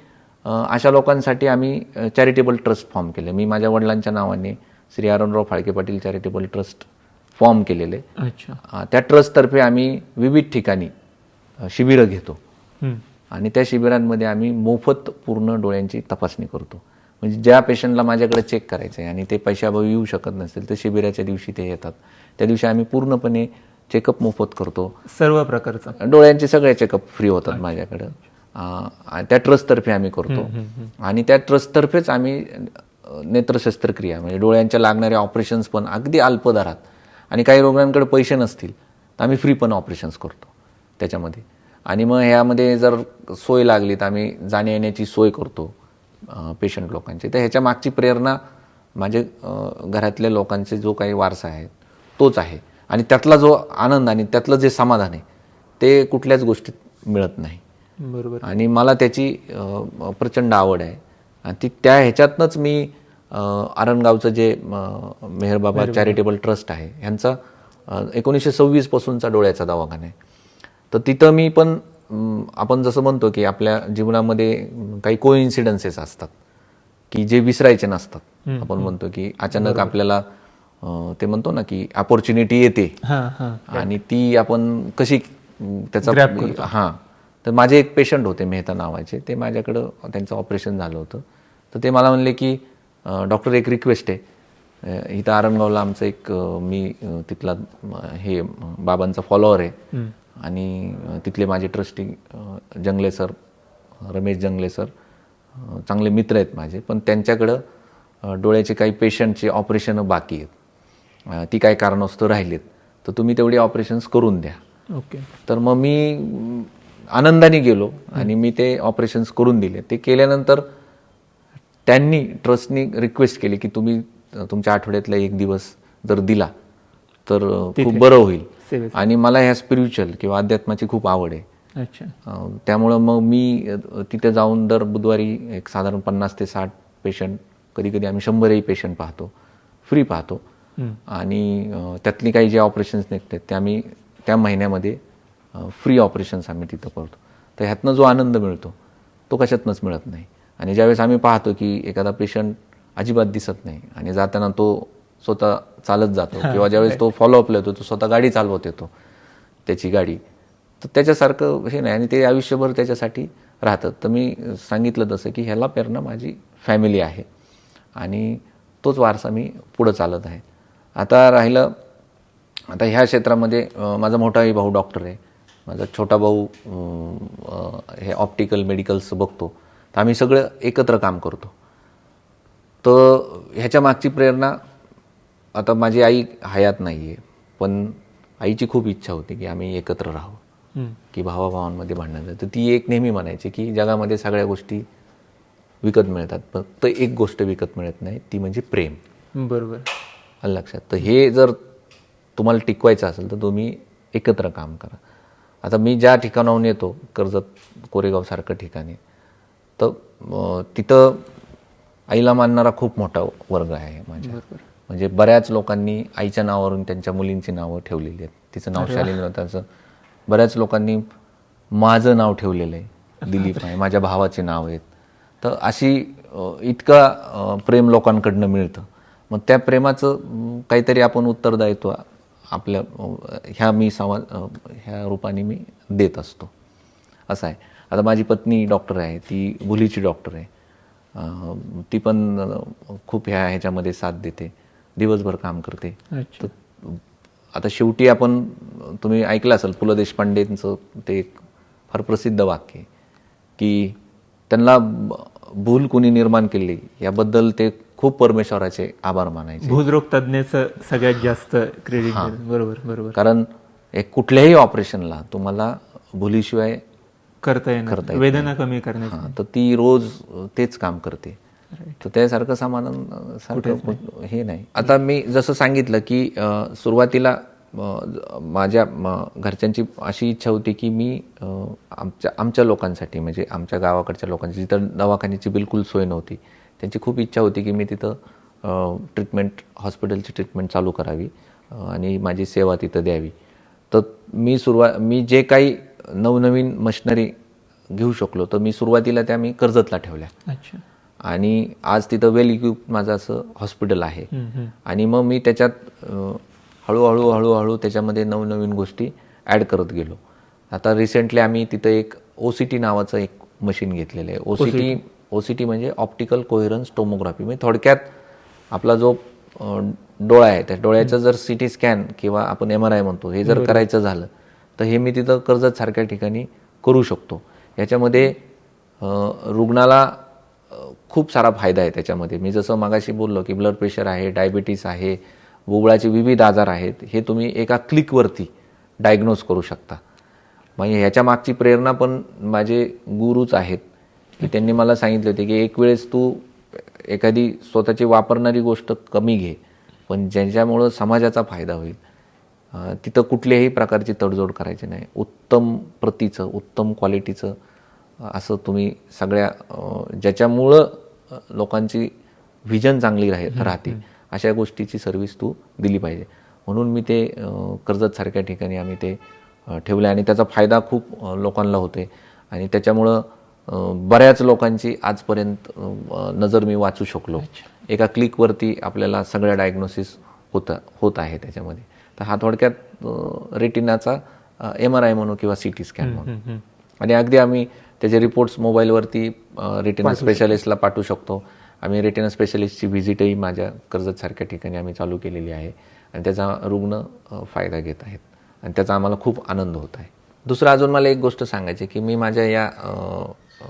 B: अशा लोकांसाठी आम्ही चॅरिटेबल ट्रस्ट फॉर्म केले. मी माझ्या वडिलांच्या नावाने Shri Arunrao Phalke Patil charitable trust form केलेले.
A: अच्छा.
B: त्या ट्रस्टतर्फे आम्ही विविध ठिकाणी शिबिरं घेतो आणि त्या शिबिरांमध्ये आम्ही मोफत पूर्ण डोळ्यांची तपासणी करतो. म्हणजे ज्या पेशंटला माझ्याकडे चेक करायचं आहे आणि ते पैशाभावी येऊ शकत नसेल तर शिबिराच्या दिवशी ते येतात. त्या दिवशी आम्ही पूर्णपणे चेकअप मोफत करतो.
A: सर्व प्रकारचं
B: डोळ्यांचे सगळे चेकअप फ्री होतात माझ्याकडं. त्या ट्रस्टतर्फे आम्ही करतो आणि त्या ट्रस्टतर्फेच आम्ही नेत्र शस्त्रक्रिया म्हणजे डोळ्यांच्या लागणारे ऑपरेशन्स पण अगदी अल्प दरात आणि काही रुग्णांकडे पैसे नसतील तर आम्ही फ्री पण ऑपरेशन्स करतो त्याच्यामध्ये. आणि मग ह्यामध्ये जर सोय लागली तर आम्ही जाण्या येण्याची सोय करतो पेशंट लोकांची. तर ह्याच्या मागची प्रेरणा माझे घरातल्या लोकांचे जो काही वारसा आहे तोच आहे आणि त्यातला जो आनंद आणि त्यातलं जे समाधान आहे ते कुठल्याच गोष्टीत मिळत नाही.
A: बरोबर.
B: आणि मला त्याची प्रचंड आवड आहे आणि ती त्या ह्याच्यातनंच मी आरणगावचं जे मेहरबाबा चॅरिटेबल ट्रस्ट आहे ह्यांचा 1926 पासूनचा डोळ्याचा दवाखाना आहे. तर तिथं मी पण आपण जसं म्हणतो की आपल्या जीवनामध्ये काही कोइन्सिडन्सेस असतात की जे विसरायचे नसतात. आपण म्हणतो की अचानक आपल्याला ते म्हणतो ना की अपॉर्च्युनिटी येते आणि ती आपण कशी त्याचा तर माझे एक पेशंट होते मेहता नावाचे, ते माझ्याकडं त्यांचं ऑपरेशन झालं होतं. तर ते मला म्हणले की डॉक्टर एक रिक्वेस्ट आहे, इथं आरणगावला आमचं एक मी तिथला हे बाबांचा फॉलोअर आहे आणि तिथले माझे ट्रस्टी जंगले सर, रमेश जंगले सर चांगले मित्र आहेत माझे, पण त्यांच्याकडं डोळ्याचे काही पेशंटचे ऑपरेशनं बाकी आहेत, ती काही कारणास्तव राहिलेत, तर तुम्ही तेवढी ऑपरेशन्स करून द्या.
A: ओके.
B: तर मग मी आनंदाने गेलो आणि मी ते ऑपरेशन्स करून दिले. ते केल्यानंतर त्यांनी ट्रस्टनी रिक्वेस्ट केली की तुम्ही तुमच्या आठवड्यातला एक दिवस जर दिला तर खूप बरं होईल. आणि मला ह्या स्पिरिच्युअल किंवा अध्यात्माची खूप आवड आहे.
A: अच्छा.
B: त्यामुळं मग मी तिथे जाऊन दर बुधवारी एक साधारण 50 ते 60 पेशंट, कधी कधी आम्ही 100ही पेशंट पाहतो, फ्री पाहतो. आणि त्यातली काही जे ऑपरेशन्स निघतात ते आम्ही त्या महिन्यामध्ये फ्री ऑपरेशन्स आम्ही तिथं करतो. तर ह्यातनं जो आनंद मिळतो तो कशातनंच मिळत नाही. आणि ज्यावेळेस आम्ही पाहतो की एखादा पेशंट अजिबात दिसत नाही आणि जाताना तो स्वतः चालत जातो किंवा ज्यावेळेस तो फॉलोअपला येतो तो स्वतः गाडी चालवत येतो त्याची गाडी, तर त्याच्यासारखं हे नाही आणि ते आयुष्यभर त्याच्यासाठी राहतात. तर मी सांगितलं तसं की ह्याला प्रेरणा माझी फॅमिली आहे आणि तोच वारसा मी पुढं चालत आहे. आता ह्या क्षेत्रामध्ये माझा मोठाही भाऊ डॉक्टर आहे, माझा छोटा भाऊ हे ऑप्टिकल मेडिकल्स बघतो. तर आम्ही सगळं एकत्र काम करतो. तर ह्याच्या मागची प्रेरणा, आता माझी आई हयात नाही आहे पण आईची खूप इच्छा होती की आम्ही एकत्र राहू, की भावाभावांमध्ये भांडण. तर ती एक नेहमी म्हणायची की जगामध्ये सगळ्या गोष्टी विकत मिळतात, फक्त एक गोष्ट विकत मिळत नाही, ती म्हणजे प्रेम.
A: बरोबर.
B: लक्षात. तर हे जर तुम्हाला टिकवायचं असेल तर तुम्ही एकत्र काम करा. आता मी ज्या ठिकाणाहून येतो, कर्जत कोरेगावसारखं ठिकाणी, तर तिथं आईला मानणारा खूप मोठा वर्ग आहे माझ्या. म्हणजे बऱ्याच लोकांनी आईच्या नावावरून त्यांच्या मुलींची नावं ठेवलेली आहेत. तिचं नाव शालिनी होतं, बऱ्याच लोकांनी माझं नाव ठेवलेलं आहे, दिलीप आहे, माझ्या भावाचे नाव आहेत. तर अशी इतका प्रेम लोकांकडनं मिळतं. मग त्या प्रेमाचं काहीतरी आपण उत्तरदायित्व आपल्या ह्या रूपाने मी देत असतो, असं आहे. आता माझी पत्नी डॉक्टर आहे, ती भुलीची डॉक्टर आहे. ती पण खूप ह्याच्यामध्ये साथ देते, दिवसभर काम करते. तर आता शेवटी तुम्ही ऐकलं असेल पु ल देशपांडेंचं ते एक फार प्रसिद्ध वाक्य की त्यांना भूल कुणी निर्माण केली याबद्दल ते खूप परमेश्वराचे आभार मानायचे.
A: भूलरोग तज्ञाचं सगळ्यात जास्त क्रेडिट. बरोबर.
B: कारण एक कुठल्याही ऑपरेशनला तुम्हाला भुलीशिवाय
A: करता येणार, वेदना कमी करण्याची.
B: तर ती रोज तेच काम करते. तर त्यासारखं समाधान सारखं हे नाही. आता मी जसं सांगितलं की सुरुवातीला माझ्या घरच्यांची अशी इच्छा होती की मी आमच्या लोकांसाठी, म्हणजे आमच्या गावाकडच्या लोकांची जिथं दवाखान्याची बिलकुल सोय नव्हती, त्यांची खूप इच्छा होती की मी तिथं हॉस्पिटलची ट्रीटमेंट चालू करावी आणि माझी सेवा तिथं द्यावी. तर मी जे काही नवनवीन मशिनरी घेऊ शकलो तर मी सुरुवातीला त्या कर्जतला ठेवल्या. आणि आज तिथं वेल इक्विप माझं असं हॉस्पिटल आहे. आणि मग मी त्याच्यात हळूहळू त्याच्यामध्ये नवनवीन गोष्टी ॲड करत गेलो. आता रिसेंटली आम्ही तिथं एक OCT नावाचं एक मशीन घेतलेलं आहे. OCT म्हणजे ऑप्टिकल कोहेरन्स टोमोग्राफी. म्हणजे थोडक्यात आपला जो डोळा आहे त्या डोळ्याचं जर CT स्कॅन किंवा आपण MRI म्हणतो हे जर करायचं झालं तर हे मी तिथं कर्जत सारख्या ठिकाणी करू शकतो. याच्यामध्ये रुग्णाला खूप सारा फायदा आहे त्याच्यामध्ये. मी जसं मागाशी बोललो की ब्लड प्रेशर आहे, डायबिटीस आहे, बुबुळाचे विविध आजार आहेत, हे तुम्ही एका क्लिकवरती डायग्नोज करू शकता. म्हणजे ह्याच्या मागची प्रेरणा पण माझे गुरुच आहेत की त्यांनी मला सांगितले होते की एक वेळेस तू एखादी स्वतःची वापरणारी गोष्ट कमी घे, पण ज्याच्यामुळं समाजाचा फायदा होईल तिथं कुठल्याही प्रकारची तडजोड करायची नाही. उत्तम प्रतीचं, उत्तम क्वालिटीचं असं तुम्ही सगळ्या ज्याच्यामुळं लोकांची व्हिजन चांगली राहते अशा गोष्टीची सर्व्हिस तू दिली पाहिजे. म्हणून मी ते कर्जतसारख्या ठिकाणी आम्ही ते ठेवलं आणि त्याचा फायदा खूप लोकांना होते. आणि त्याच्यामुळं बऱ्याच लोकांची आजपर्यंत नजर मी वाचू शकलो. एका क्लिकवरती आपल्याला सगळ्या डायग्नोसिस होत आहे त्याच्यामध्ये. तर हा थोडक्यात रेटिनाचा MRI म्हणू किंवा CT स्कॅन म्हणू. आणि अगदी आम्ही त्याचे रिपोर्ट्स मोबाईलवरती रेटिना स्पेशालिस्टला पाठवू शकतो. आम्ही रेटिना स्पेशालिस्टची व्हिजिटही माझ्या कर्जतसारख्या ठिकाणी आम्ही चालू केलेली आहे आणि त्याचा रुग्ण फायदा घेत आहेत आणि त्याचा आम्हाला खूप आनंद होत आहे. दुसरं अजून मला एक गोष्ट सांगायची की मी माझ्या या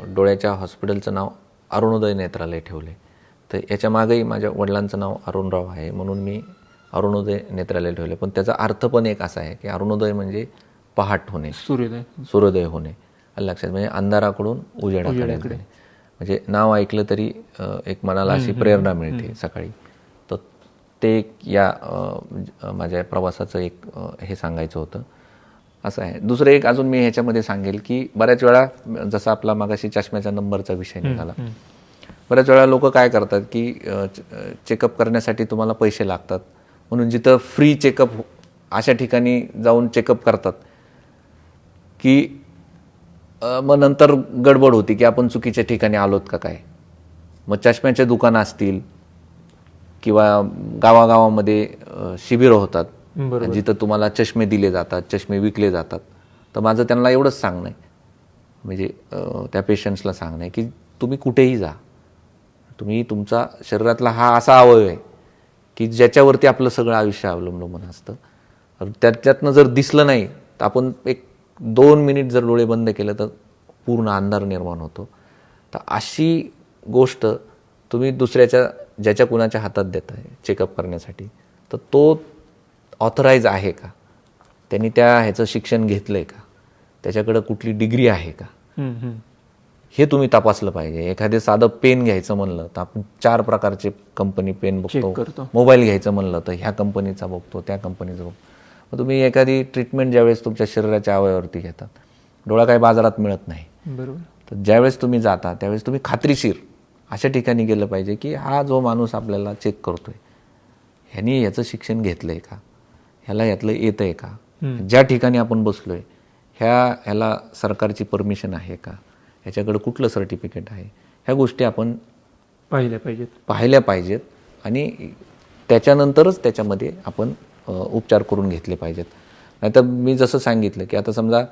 B: डोळ्याच्या हॉस्पिटलचं नाव अरुणोदय नेत्रालय ठेवले. तर याच्या मागेही माझ्या वडिलांचं नाव अरुणराव आहे म्हणून मी अरुणोदय नेत्रालय ठेवले. पण त्याचा अर्थ पण एक असा आहे की अरुणोदय म्हणजे पहाट होणे, सूर्योदय होणे लक्षात, म्हणजे अंधाराकडून उजेडाकडे. म्हणजे नाव ऐकलं तरी एक मनाला अशी प्रेरणा मिळते सकाळी. तर ते या माझ्या प्रवासाचं एक हे सांगायचं होतं असं आहे. दुसरं एक अजून मी ह्याच्यामध्ये सांगेल की बऱ्याच वेळा जसा आपला मागाशी चष्म्याच्या नंबरचा विषय निघाला, बऱ्याच वेळा लोक काय करतात की चेकअप करण्यासाठी तुम्हाला पैसे लागतात म्हणून जिथं फ्री चेकअप अशा ठिकाणी जाऊन चेकअप करतात की मग नंतर गडबड होती की आपण चुकीच्या ठिकाणी आलोत का काय. मग चष्म्याचे दुकानं असतील किंवा गावागावामध्ये शिबिरं होतात जिथं तुम्हाला चष्मे दिले जातात, चष्मे विकले जातात. तर माझं त्यांना एवढंच सांगणं आहे, म्हणजे त्या पेशंट्सला सांगणं आहे की तुम्ही कुठेही जा, तुम्ही तुमचा शरीरातला हा असा अवयव आहे की ज्याच्यावरती आपलं सगळं आयुष्य अवलंबून असतं. त्याच्यातनं जर दिसलं नाही तर आपण एक 2 मिनिट जर डोळे बंद केलं तर पूर्ण अंधार निर्माण होतो. तर अशी गोष्ट तुम्ही दुसऱ्याच्या ज्याच्या कुणाच्या हातात देताय चेकअप करण्यासाठी, तर तो ऑथराईज आहे का, त्यांनी त्या ह्याचं शिक्षण घेतलंय का, त्याच्याकडं कुठली डिग्री आहे का, हे तुम्ही तपासलं पाहिजे. एखादे साधं पेन घ्यायचं म्हणलं तर आपण 4 प्रकारचे कंपनी पेन बघतो. मोबाईल घ्यायचं म्हणलं तर ह्या कंपनीचा बघतो, त्या कंपनीचा बघतो. मग तुम्ही एखादी ट्रीटमेंट ज्यावेळेस तुमच्या शरीराच्या अवयवावरती घेतात, डोळा काही बाजारात मिळत नाही, बरोबर. तर ज्यावेळेस तुम्ही जाता त्यावेळेस तुम्ही खात्रीशीर अशा ठिकाणी गेलं पाहिजे की हा जो माणूस आपल्याला चेक करतोय ह्यानी याचं शिक्षण घेतलंय का, ह्याला यातलं येतंय का, ज्या ठिकाणी आपण बसलोय ह्याला सरकारची परमिशन आहे का, ह्याच्याकडे कुठलं सर्टिफिकेट आहे, ह्या गोष्टी आपण पाहिल्या पाहिजेत आणि त्याच्यानंतरच त्याच्यामध्ये आपण उपचार करून घेतले पाहिजेत. नाहीतर मी जसं सांगितलं की आता समजा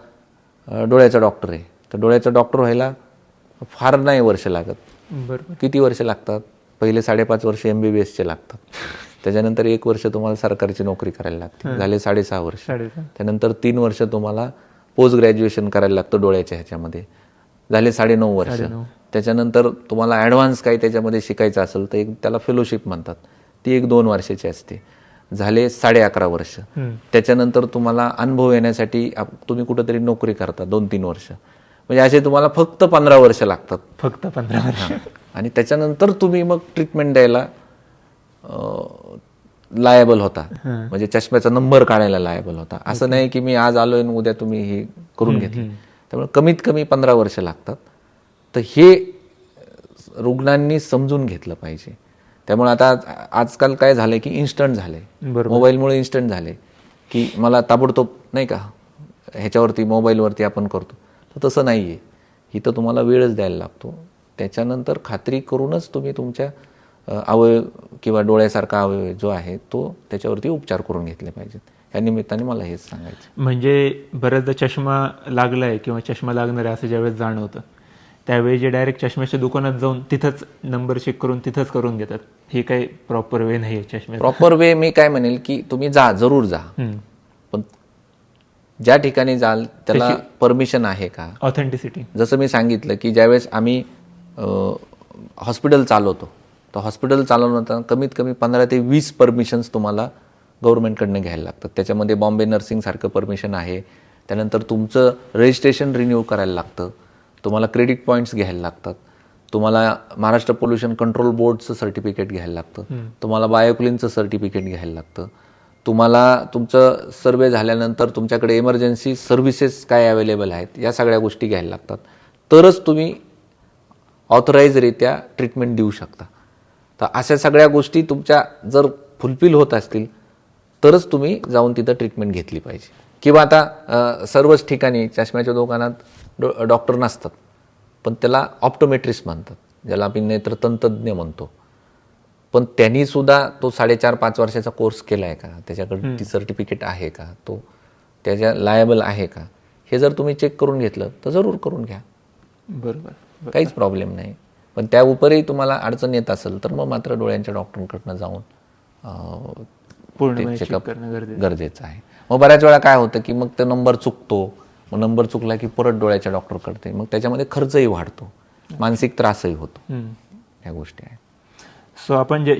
B: डोळ्याचा डॉक्टर आहे, तर डोळ्याचा डॉक्टर व्हायला फार नाही वर्ष लागत. बरोबर. किती वर्ष लागतात? पहिले 5.5 वर्ष MBBSचे लागतात, त्याच्यानंतर 1 वर्ष तुम्हाला सरकारची नोकरी करायला लागते, झाले 6.5 वर्ष. त्यानंतर 3 वर्ष तुम्हाला पोस्ट ग्रॅज्युएशन करायला लागतं डोळ्याच्या ह्याच्यामध्ये, झाले 9.5 वर्ष. त्याच्यानंतर तुम्हाला ॲडव्हान्स काही त्याच्यामध्ये शिकायचं असेल तर त्याला फेलोशिप म्हणतात, ती 1-2 वर्षाची असते, झाले 11.5 वर्ष. त्याच्यानंतर तुम्हाला अनुभव येण्यासाठी तुम्ही कुठेतरी नोकरी करता 2-3 वर्ष, म्हणजे असे तुम्हाला फक्त 15 वर्ष लागतात. फक्त 15 वर्ष. आणि त्याच्यानंतर तुम्ही मग ट्रीटमेंट द्यायला लायबल होता, म्हणजे चष्म्याचा नंबर काढायला लायबल होता. असं नाही की मी आज आलोय आणि उद्या तुम्ही हे करून घेतलं. त्यामुळे कमीत कमी 15 वर्ष लागतात. तर हे रुग्णांनी समजून घेतलं पाहिजे. त्यामुळे आता आजकाल काय झालंय की इन्स्टंट झालंय, मोबाईलमुळे इन्स्टंट झालंय की मला ताबडतोब नाही का ह्याच्यावरती मोबाईलवरती आपण करतो. तर तसं नाहीये, इथं तुम्हाला वेळच द्यायला लागतो. त्याच्यानंतर खात्री करूनच तुम्ही तुमच्या अवयव किंवा डोळ्यासारखा अवयव जो आहे तो त्याच्यावरती उपचार करून घेतले पाहिजेत. या निमित्ताने मला हेच सांगायचं.
A: म्हणजे बऱ्याचदा चष्मा लागलाय किंवा चष्मा लागणार आहे असं ज्यावेळेस जाणवतं त्यावेळी जे डायरेक्ट चष्म्याच्या दुकानात जाऊन तिथंच नंबर चेक करून तिथंच करून घेतात, हे काही प्रॉपर वे नाही आहे चष्म्याचा.
B: प्रॉपर वे मी काय म्हणेल की तुम्ही जरूर जा, पण ज्या ठिकाणी जाल त्याला परमिशन आहे का,
A: ऑथेंटिसिटी.
B: जसं मी सांगितलं की ज्यावेळेस आम्ही हॉस्पिटल चालवतो तर हॉस्पिटल चालवताना कमीत कमी 15 ते 20 परमिशन्स तुम्हाला गव्हर्नमेंटकडनं घ्यायला लागतात. त्याच्यामध्ये बॉम्बे नर्सिंग सारखं परमिशन आहे, त्यानंतर तुमचं रजिस्ट्रेशन रिन्यू करायला लागतं, तुम्हाला क्रेडिट पॉईंट्स घ्यायला लागतात, तुम्हाला महाराष्ट्र पोल्युशन कंट्रोल बोर्डचं सर्टिफिकेट घ्यायला लागतं, तुम्हाला बायोक्लिनचं सर्टिफिकेट घ्यायला लागतं, तुम्हाला तुमचं सर्वे झाल्यानंतर तुमच्याकडे इमर्जन्सी सर्व्हिसेस काय अवेलेबल आहेत या सगळ्या गोष्टी घ्यायला लागतात, तरच तुम्ही ऑथराईजरित्या ट्रीटमेंट देऊ शकता. तर अशा सगळ्या गोष्टी तुमच्या जर फुलफिल होत असतील तरच तुम्ही जाऊन तिथं ट्रीटमेंट घेतली पाहिजे. किंवा आता सर्वच ठिकाणी चष्म्याच्या दुकानात डॉक्टर नसतात, पण त्याला ऑप्टोमेट्रिस्ट म्हणतात, ज्याला आपण नेत्रतंत्रज्ञ म्हणतो. पण त्यांनी सुद्धा तो 4.5-5 वर्षाचा कोर्स केला आहे का, त्याच्याकडे ती सर्टिफिकेट आहे का, तो त्याच्या लायबल आहे का, हे जर तुम्ही चेक करून घेतलं तर जरूर करून घ्या.
A: बरोबर,
B: काहीच प्रॉब्लेम नाही. पण त्या उपरही तुम्हाला अडचण येत असेल तर मग मात्र डोळ्यांच्या डॉक्टरांकडनं जाऊन
A: पूर्ण
B: चेकअप गरजेचं आहे. मग बऱ्याच वेळा काय होतं की मग तो नंबर चुकतो, मग नंबर चुकला की परत डोळ्याच्या डॉक्टर करते, मग त्याच्यामध्ये खर्चही वाढतो, मानसिक त्रासही होतो. ह्या गोष्टी आहेत.
A: सो आपण जे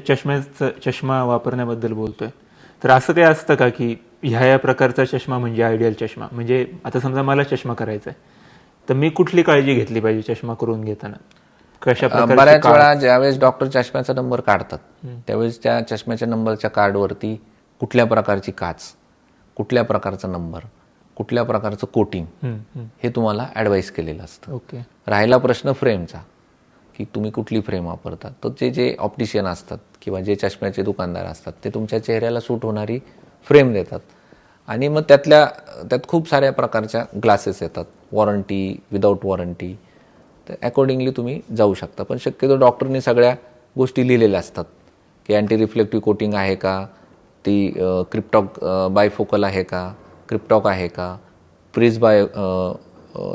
A: चष्मा वापरण्याबद्दल बोलतोय, तर असं काही असतं का की ह्या प्रकारचा चष्मा म्हणजे आयडियल चष्मा, म्हणजे आता समजा मला चष्मा करायचा आहे तर मी कुठली काळजी घेतली पाहिजे चष्मा करून घेताना, कशा प्रकारची?
B: बऱ्याच वेळा ज्यावेळेस डॉक्टर चष्म्याचा नंबर काढतात त्यावेळेस त्या चष्म्याच्या नंबरच्या कार्डवरती कुठल्या प्रकारची काच, कुठल्या प्रकारचा नंबर, कुठल्या प्रकारचं कोटिंग हे तुम्हाला ॲडवाईस केलेलं असतं.
A: ओके.
B: राहिला प्रश्न फ्रेमचा की तुम्ही कुठली फ्रेम वापरता, तर जे ऑप्टिशियन असतात किंवा जे चष्म्याचे दुकानदार असतात ते तुमच्या चेहऱ्याला सूट होणारी फ्रेम देतात. आणि मग त्यात खूप साऱ्या प्रकारच्या ग्लासेस येतात, वॉरंटी, विदाऊट वॉरंटी. तर अकॉर्डिंगली तुम्ही जाऊ शकता. पण शक्यतो डॉक्टरने सगळ्या गोष्टी लिहिलेल्या असतात की अँटी रिफ्लेक्टिव्ह कोटिंग आहे का, ती क्रिप्टॉक बायफोकल आहे का, क्रिप्टॉक आहे का,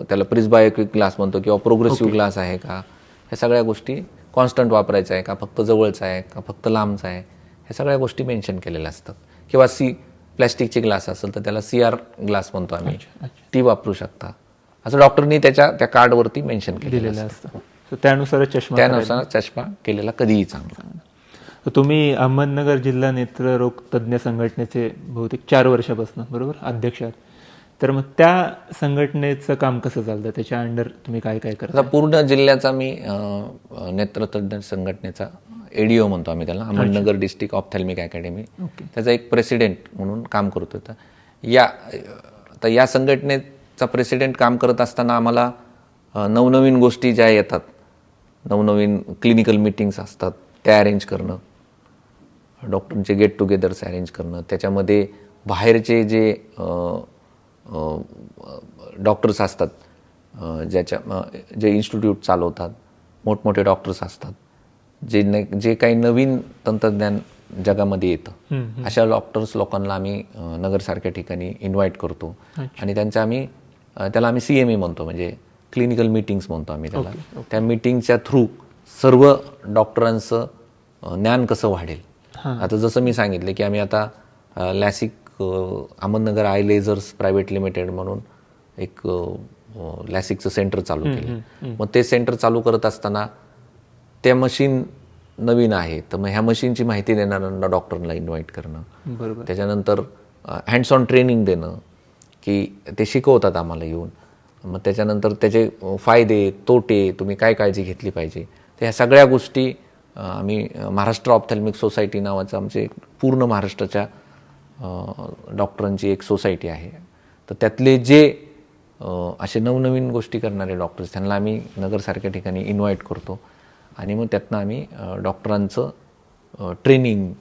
B: त्याला प्रिझबायोक्विक ग्लास म्हणतो किंवा प्रोग्रेसिव्ह ग्लास आहे का, ह्या सगळ्या गोष्टी कॉन्स्टंट वापरायचा आहे का, फक्त जवळचा आहे का, फक्त लांबचा आहे, ह्या सगळ्या गोष्टी मेन्शन केलेल्या असतात. किंवा प्लॅस्टिकचे ग्लास असेल तर त्याला CR ग्लास म्हणतो आम्ही, ती वापरू शकता, असं डॉक्टरनी त्या कार्डवरती मेन्शन केलेलं असतं. त्यानुसार चष्मा केलेला कधीही चांगला.
A: तुम्ही अहमदनगर जिल्हा नेत्ररोग तज्ज्ञ संघटनेचे बहुतेक 4 वर्षापासून बरोबर अध्यक्ष आहात, तर मग त्या संघटनेचं काम कसं चालतं, त्याच्या अंडर तुम्ही काय काय करता?
B: पूर्ण जिल्ह्याचा मी नेत्रतज्ञ संघटनेचा ADO म्हणतो आम्ही त्याला, अहमदनगर डिस्ट्रिक्ट ऑप्थॅल्मिक अकॅडमी, त्याचा एक प्रेसिडेंट म्हणून काम करतो. तर या संघटनेचा प्रेसिडेंट काम करत असताना आम्हाला नवनवीन गोष्टी ज्या येतात, नवनवीन क्लिनिकल मीटिंग्स असतात त्या अरेंज करणं, डॉक्टरांचे गेट टुगेदर्स अरेंज करणं, त्याच्यामध्ये बाहेरचे जे डॉक्टर्स असतात, जे इन्स्टिट्यूट चालवतात, मोठमोठे डॉक्टर्स असतात, जे काही नवीन तंत्रज्ञान जगामध्ये येतं, अशा लोकांना आम्ही नगरसारख्या ठिकाणी इन्व्हाइट करतो. आणि त्याला आम्ही CME म्हणतो, म्हणजे क्लिनिकल मीटिंग्स म्हणतो आम्ही त्याला. त्या मीटिंगच्या थ्रू सर्व डॉक्टरांचं ज्ञान कसं वाढेल. आता जसं मी सांगितलं की आम्ही आता LASIK Ahmednagar I lasers private limited म्हणून एक लॅसिकचं सेंटर चालू केलं. मग ते सेंटर चालू करत असताना त्या मशीन नवीन आहे, तर मग ह्या मशीनची माहिती देणाऱ्यांना डॉक्टरला इन्व्हाइट करणं, त्याच्यानंतर हँड्स ऑन ट्रेनिंग देणं की ते शिकवतात आम्हाला येऊन. मग त्याच्यानंतर त्याचे फायदे तोटे, तुम्ही काय काळजी घेतली पाहिजे, तर ह्या सगळ्या गोष्टी आम्ही महाराष्ट्र ऑप्थॅल्मिक सोसायटी नावाचं आमचे पूर्ण महाराष्ट्राच्या डॉक्टरांची एक सोसायटी आहे. तर त्यातले जे असे नवनवीन गोष्टी करणारे डॉक्टर्स त्यांना आम्ही नगरसारख्या ठिकाणी इन्व्हाइट करतो. आणि मग त्यातनं आम्ही डॉक्टरांचं ट्रेनिंग,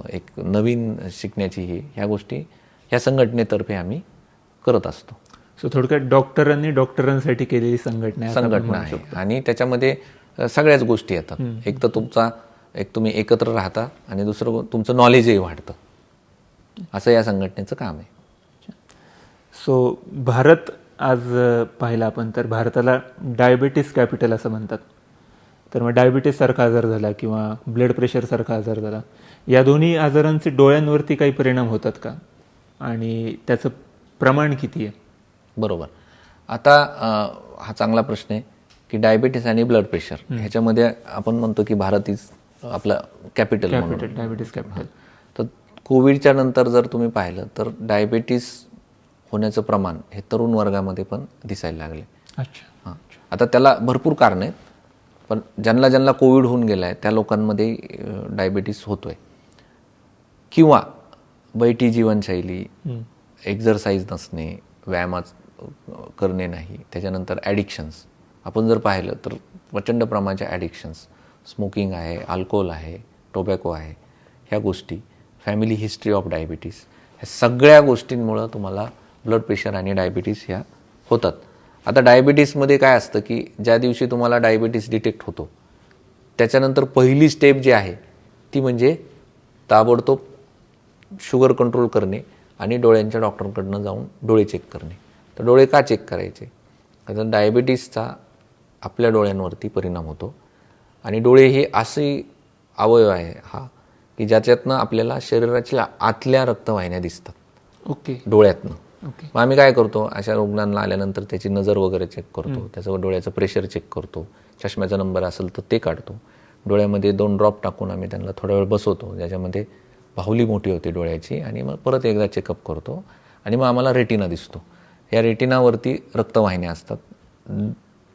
B: एक नवीन शिकण्याची ह्या गोष्टी ह्या संघटनेतर्फे आम्ही करत असतो.
A: सो थोडक्यात डॉक्टरांसाठी केलेली संघटना
B: आहे. आणि त्याच्यामध्ये सगळ्याच गोष्टी येतात. एक तर तुम्ही एकत्र राहता आणि दुसरं तुमचं नॉलेजही वाढतं. असं या संघटनेचं काम आहे.
A: सो भारत आज पाहिला आपण तर भारताला डायबिटीस कॅपिटल असं म्हणतात. तर मग डायबिटीससारखा आजार झाला किंवा ब्लड प्रेशरसारखा आजार झाला, या दोन्ही आजारांचे डोळ्यांवरती काही परिणाम होतात का आणि त्याचं प्रमाण किती आहे?
B: बरोबर. आता हा चांगला प्रश्न आहे की डायबिटीस आणि ब्लड प्रेशर ह्याच्यामध्ये आपण म्हणतो की भारत इज आपला कॅपिटल म्हणून.
A: Diabetes capital.
B: तर कोविडच्या नंतर जर तुम्ही पाहिलं तर डायबिटीस होण्याचं प्रमाण हे तरुण वर्गामध्ये पण दिसायला लागले.
A: अच्छा.
B: आता त्याला भरपूर कारण आहेत, पण ज्यांना कोविड होऊन गेला आहे त्या लोकांमध्ये डायबिटीस होतोय. किंवा बैठी जीवनशैली, एक्झरसाईज नसणे, व्यायाम करणे नाही, त्याच्यानंतर ॲडिक्शन्स आपण जर पाहिलं तर प्रचंड प्रमाणाच्या ॲडिक्शन्स, स्मोकिंग आहे, अल्कोहोल आहे, टोबॅको आहे, ह्या गोष्टी, फॅमिली हिस्ट्री ऑफ डायबिटीस, ह्या सगळ्या गोष्टींमुळं तुम्हाला ब्लड प्रेशर आणि डायबिटीस ह्या होतात. आता डायबिटीसमध्ये काय असतं की ज्या दिवशी तुम्हाला डायबिटीस डिटेक्ट होतो त्याच्यानंतर पहिली स्टेप जी आहे ती म्हणजे ताबडतोब शुगर कंट्रोल करणे आणि डोळ्यांच्या डॉक्टरकडनं जाऊन डोळे चेक करणे. तर डोळे का चेक करायचे? कारण डायबिटीसचा आपल्या डोळ्यांवरती परिणाम होतो आणि डोळे हे असे अवयव आहे हा की ज्याच्यातनं आपल्याला शरीराच्या आतल्या रक्तवाहिन्या दिसतात.
A: ओके.
B: डोळ्यातनं.
A: ओके.
B: मग आम्ही काय करतो, अशा रुग्णांना आल्यानंतर त्याची नजर वगैरे चेक करतो, त्याचं डोळ्याचं प्रेशर चेक करतो, चष्म्याचा नंबर असेल तर ते काढतो, डोळ्यामध्ये 2 ड्रॉप टाकून आम्ही त्यांना थोडा वेळ बसवतो, ज्याच्यामध्ये बाहुली मोठी होती डोळ्याची, आणि मग परत एकदा चेकअप करतो आणि मग आम्हाला रेटिना दिसतो. या रेटिनावरती रक्तवाहिन्या असतात.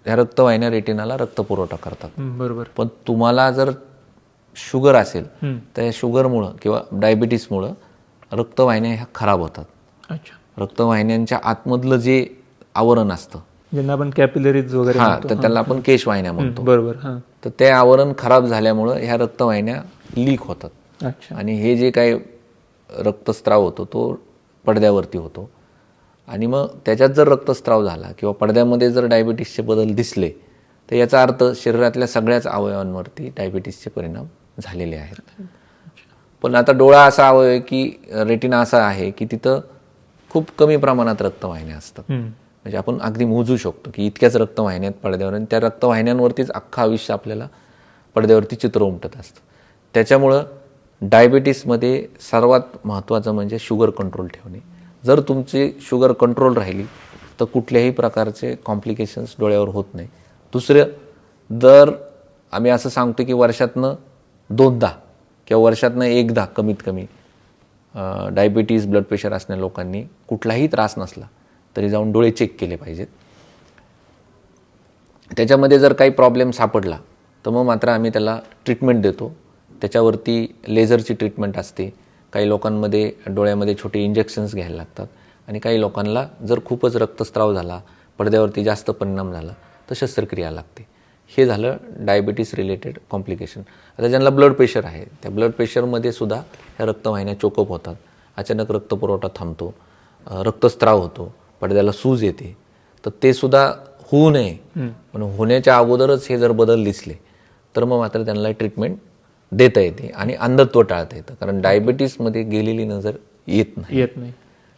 B: ह्या रक्तवाहिन्या रेटिनाला रक्तपुरवठा करतात.
A: बरोबर.
B: पण तुम्हाला जर शुगर असेल तर या शुगरमुळं किंवा डायबिटीसमुळं रक्तवाहिन्या ह्या खराब होतात.
A: अच्छा.
B: रक्तवाहिन्यांच्या आतमधलं जे आवरण असतं,
A: ज्यांना आपण कॅपिलरीज वगैरे
B: तर त्याला आपण केशवाहिन्या म्हणतो.
A: बरोबर.
B: तर ते आवरण खराब झाल्यामुळं ह्या रक्तवाहिन्या लीक होतात.
A: अच्छा.
B: आणि हे जे काही रक्तस्राव होतो तो पडद्यावरती होतो. आणि मग त्याच्यात जर रक्तस्राव झाला किंवा पडद्यामध्ये जर डायबिटीसचे बदल दिसले तर याचा अर्थ शरीरातल्या सगळ्याच अवयवांवरती डायबिटीसचे परिणाम झालेले आहेत. पण आता डोळा असा अवयव आहे की रेटिना असा आहे की तिथं खूप कमी प्रमाणात रक्तवाहिन्या असतात. म्हणजे आपण अगदी मोजू शकतो की इतक्याच रक्तवाहिन्या आहेत पडद्यावर, आणि त्या रक्तवाहिन्यांवरतीच अख्खं आयुष्य आपल्याला पडद्यावरती चित्र उमटत असतं. त्याच्यामुळं डायबिटीसमध्ये सर्वात महत्त्वाचं म्हणजे शुगर कंट्रोल ठेवणे. जर तुमची शुगर कंट्रोल राहिली तर कुठल्याही प्रकारचे कॉम्प्लिकेशन्स डोळ्यावर होत नाही. दुसरं, जर आम्ही असं सांगतो की वर्षातनं 2दा किंवा वर्षातनं 1दा कमीत कमी डायबिटीज ब्लड प्रेशर असणाऱ्या लोकांनी कुठलाही त्रास नसला तरी जाऊन डोळे चेक केले पाहिजेत. त्याच्यामध्ये जर काही प्रॉब्लेम सापडला तर मग मात्र आम्ही त्याला ट्रीटमेंट देतो. त्याच्यावरती लेझरची ट्रीटमेंट असते. काही लोकांमध्ये डोळ्यामध्ये छोटे इंजेक्शन्स घ्यायला लागतात आणि काही लोकांना जर खूपच रक्तस्राव झाला, पडद्यावरती जास्त परिणाम झाला तर शस्त्रक्रिया लागते. हे झालं डायबिटीस रिलेटेड कॉम्प्लिकेशन. आता ज्यांना ब्लड प्रेशर आहे त्या ब्लड प्रेशरमध्ये सुद्धा ह्या रक्तवाहिन्या चोकअप होतात, अचानक रक्तपुरवठा थांबतो, रक्तस्राव होतो, पडद्याला सूज येते. तर ते सुद्धा होऊ नये, पण होण्याच्या अगोदरच हे जर बदल दिसले तर मग मात्र त्यांना ट्रीटमेंट देता येते आणि अंधत्व टाळता येतं. कारण डायबिटीसमध्ये गेलेली नजर येत नाही.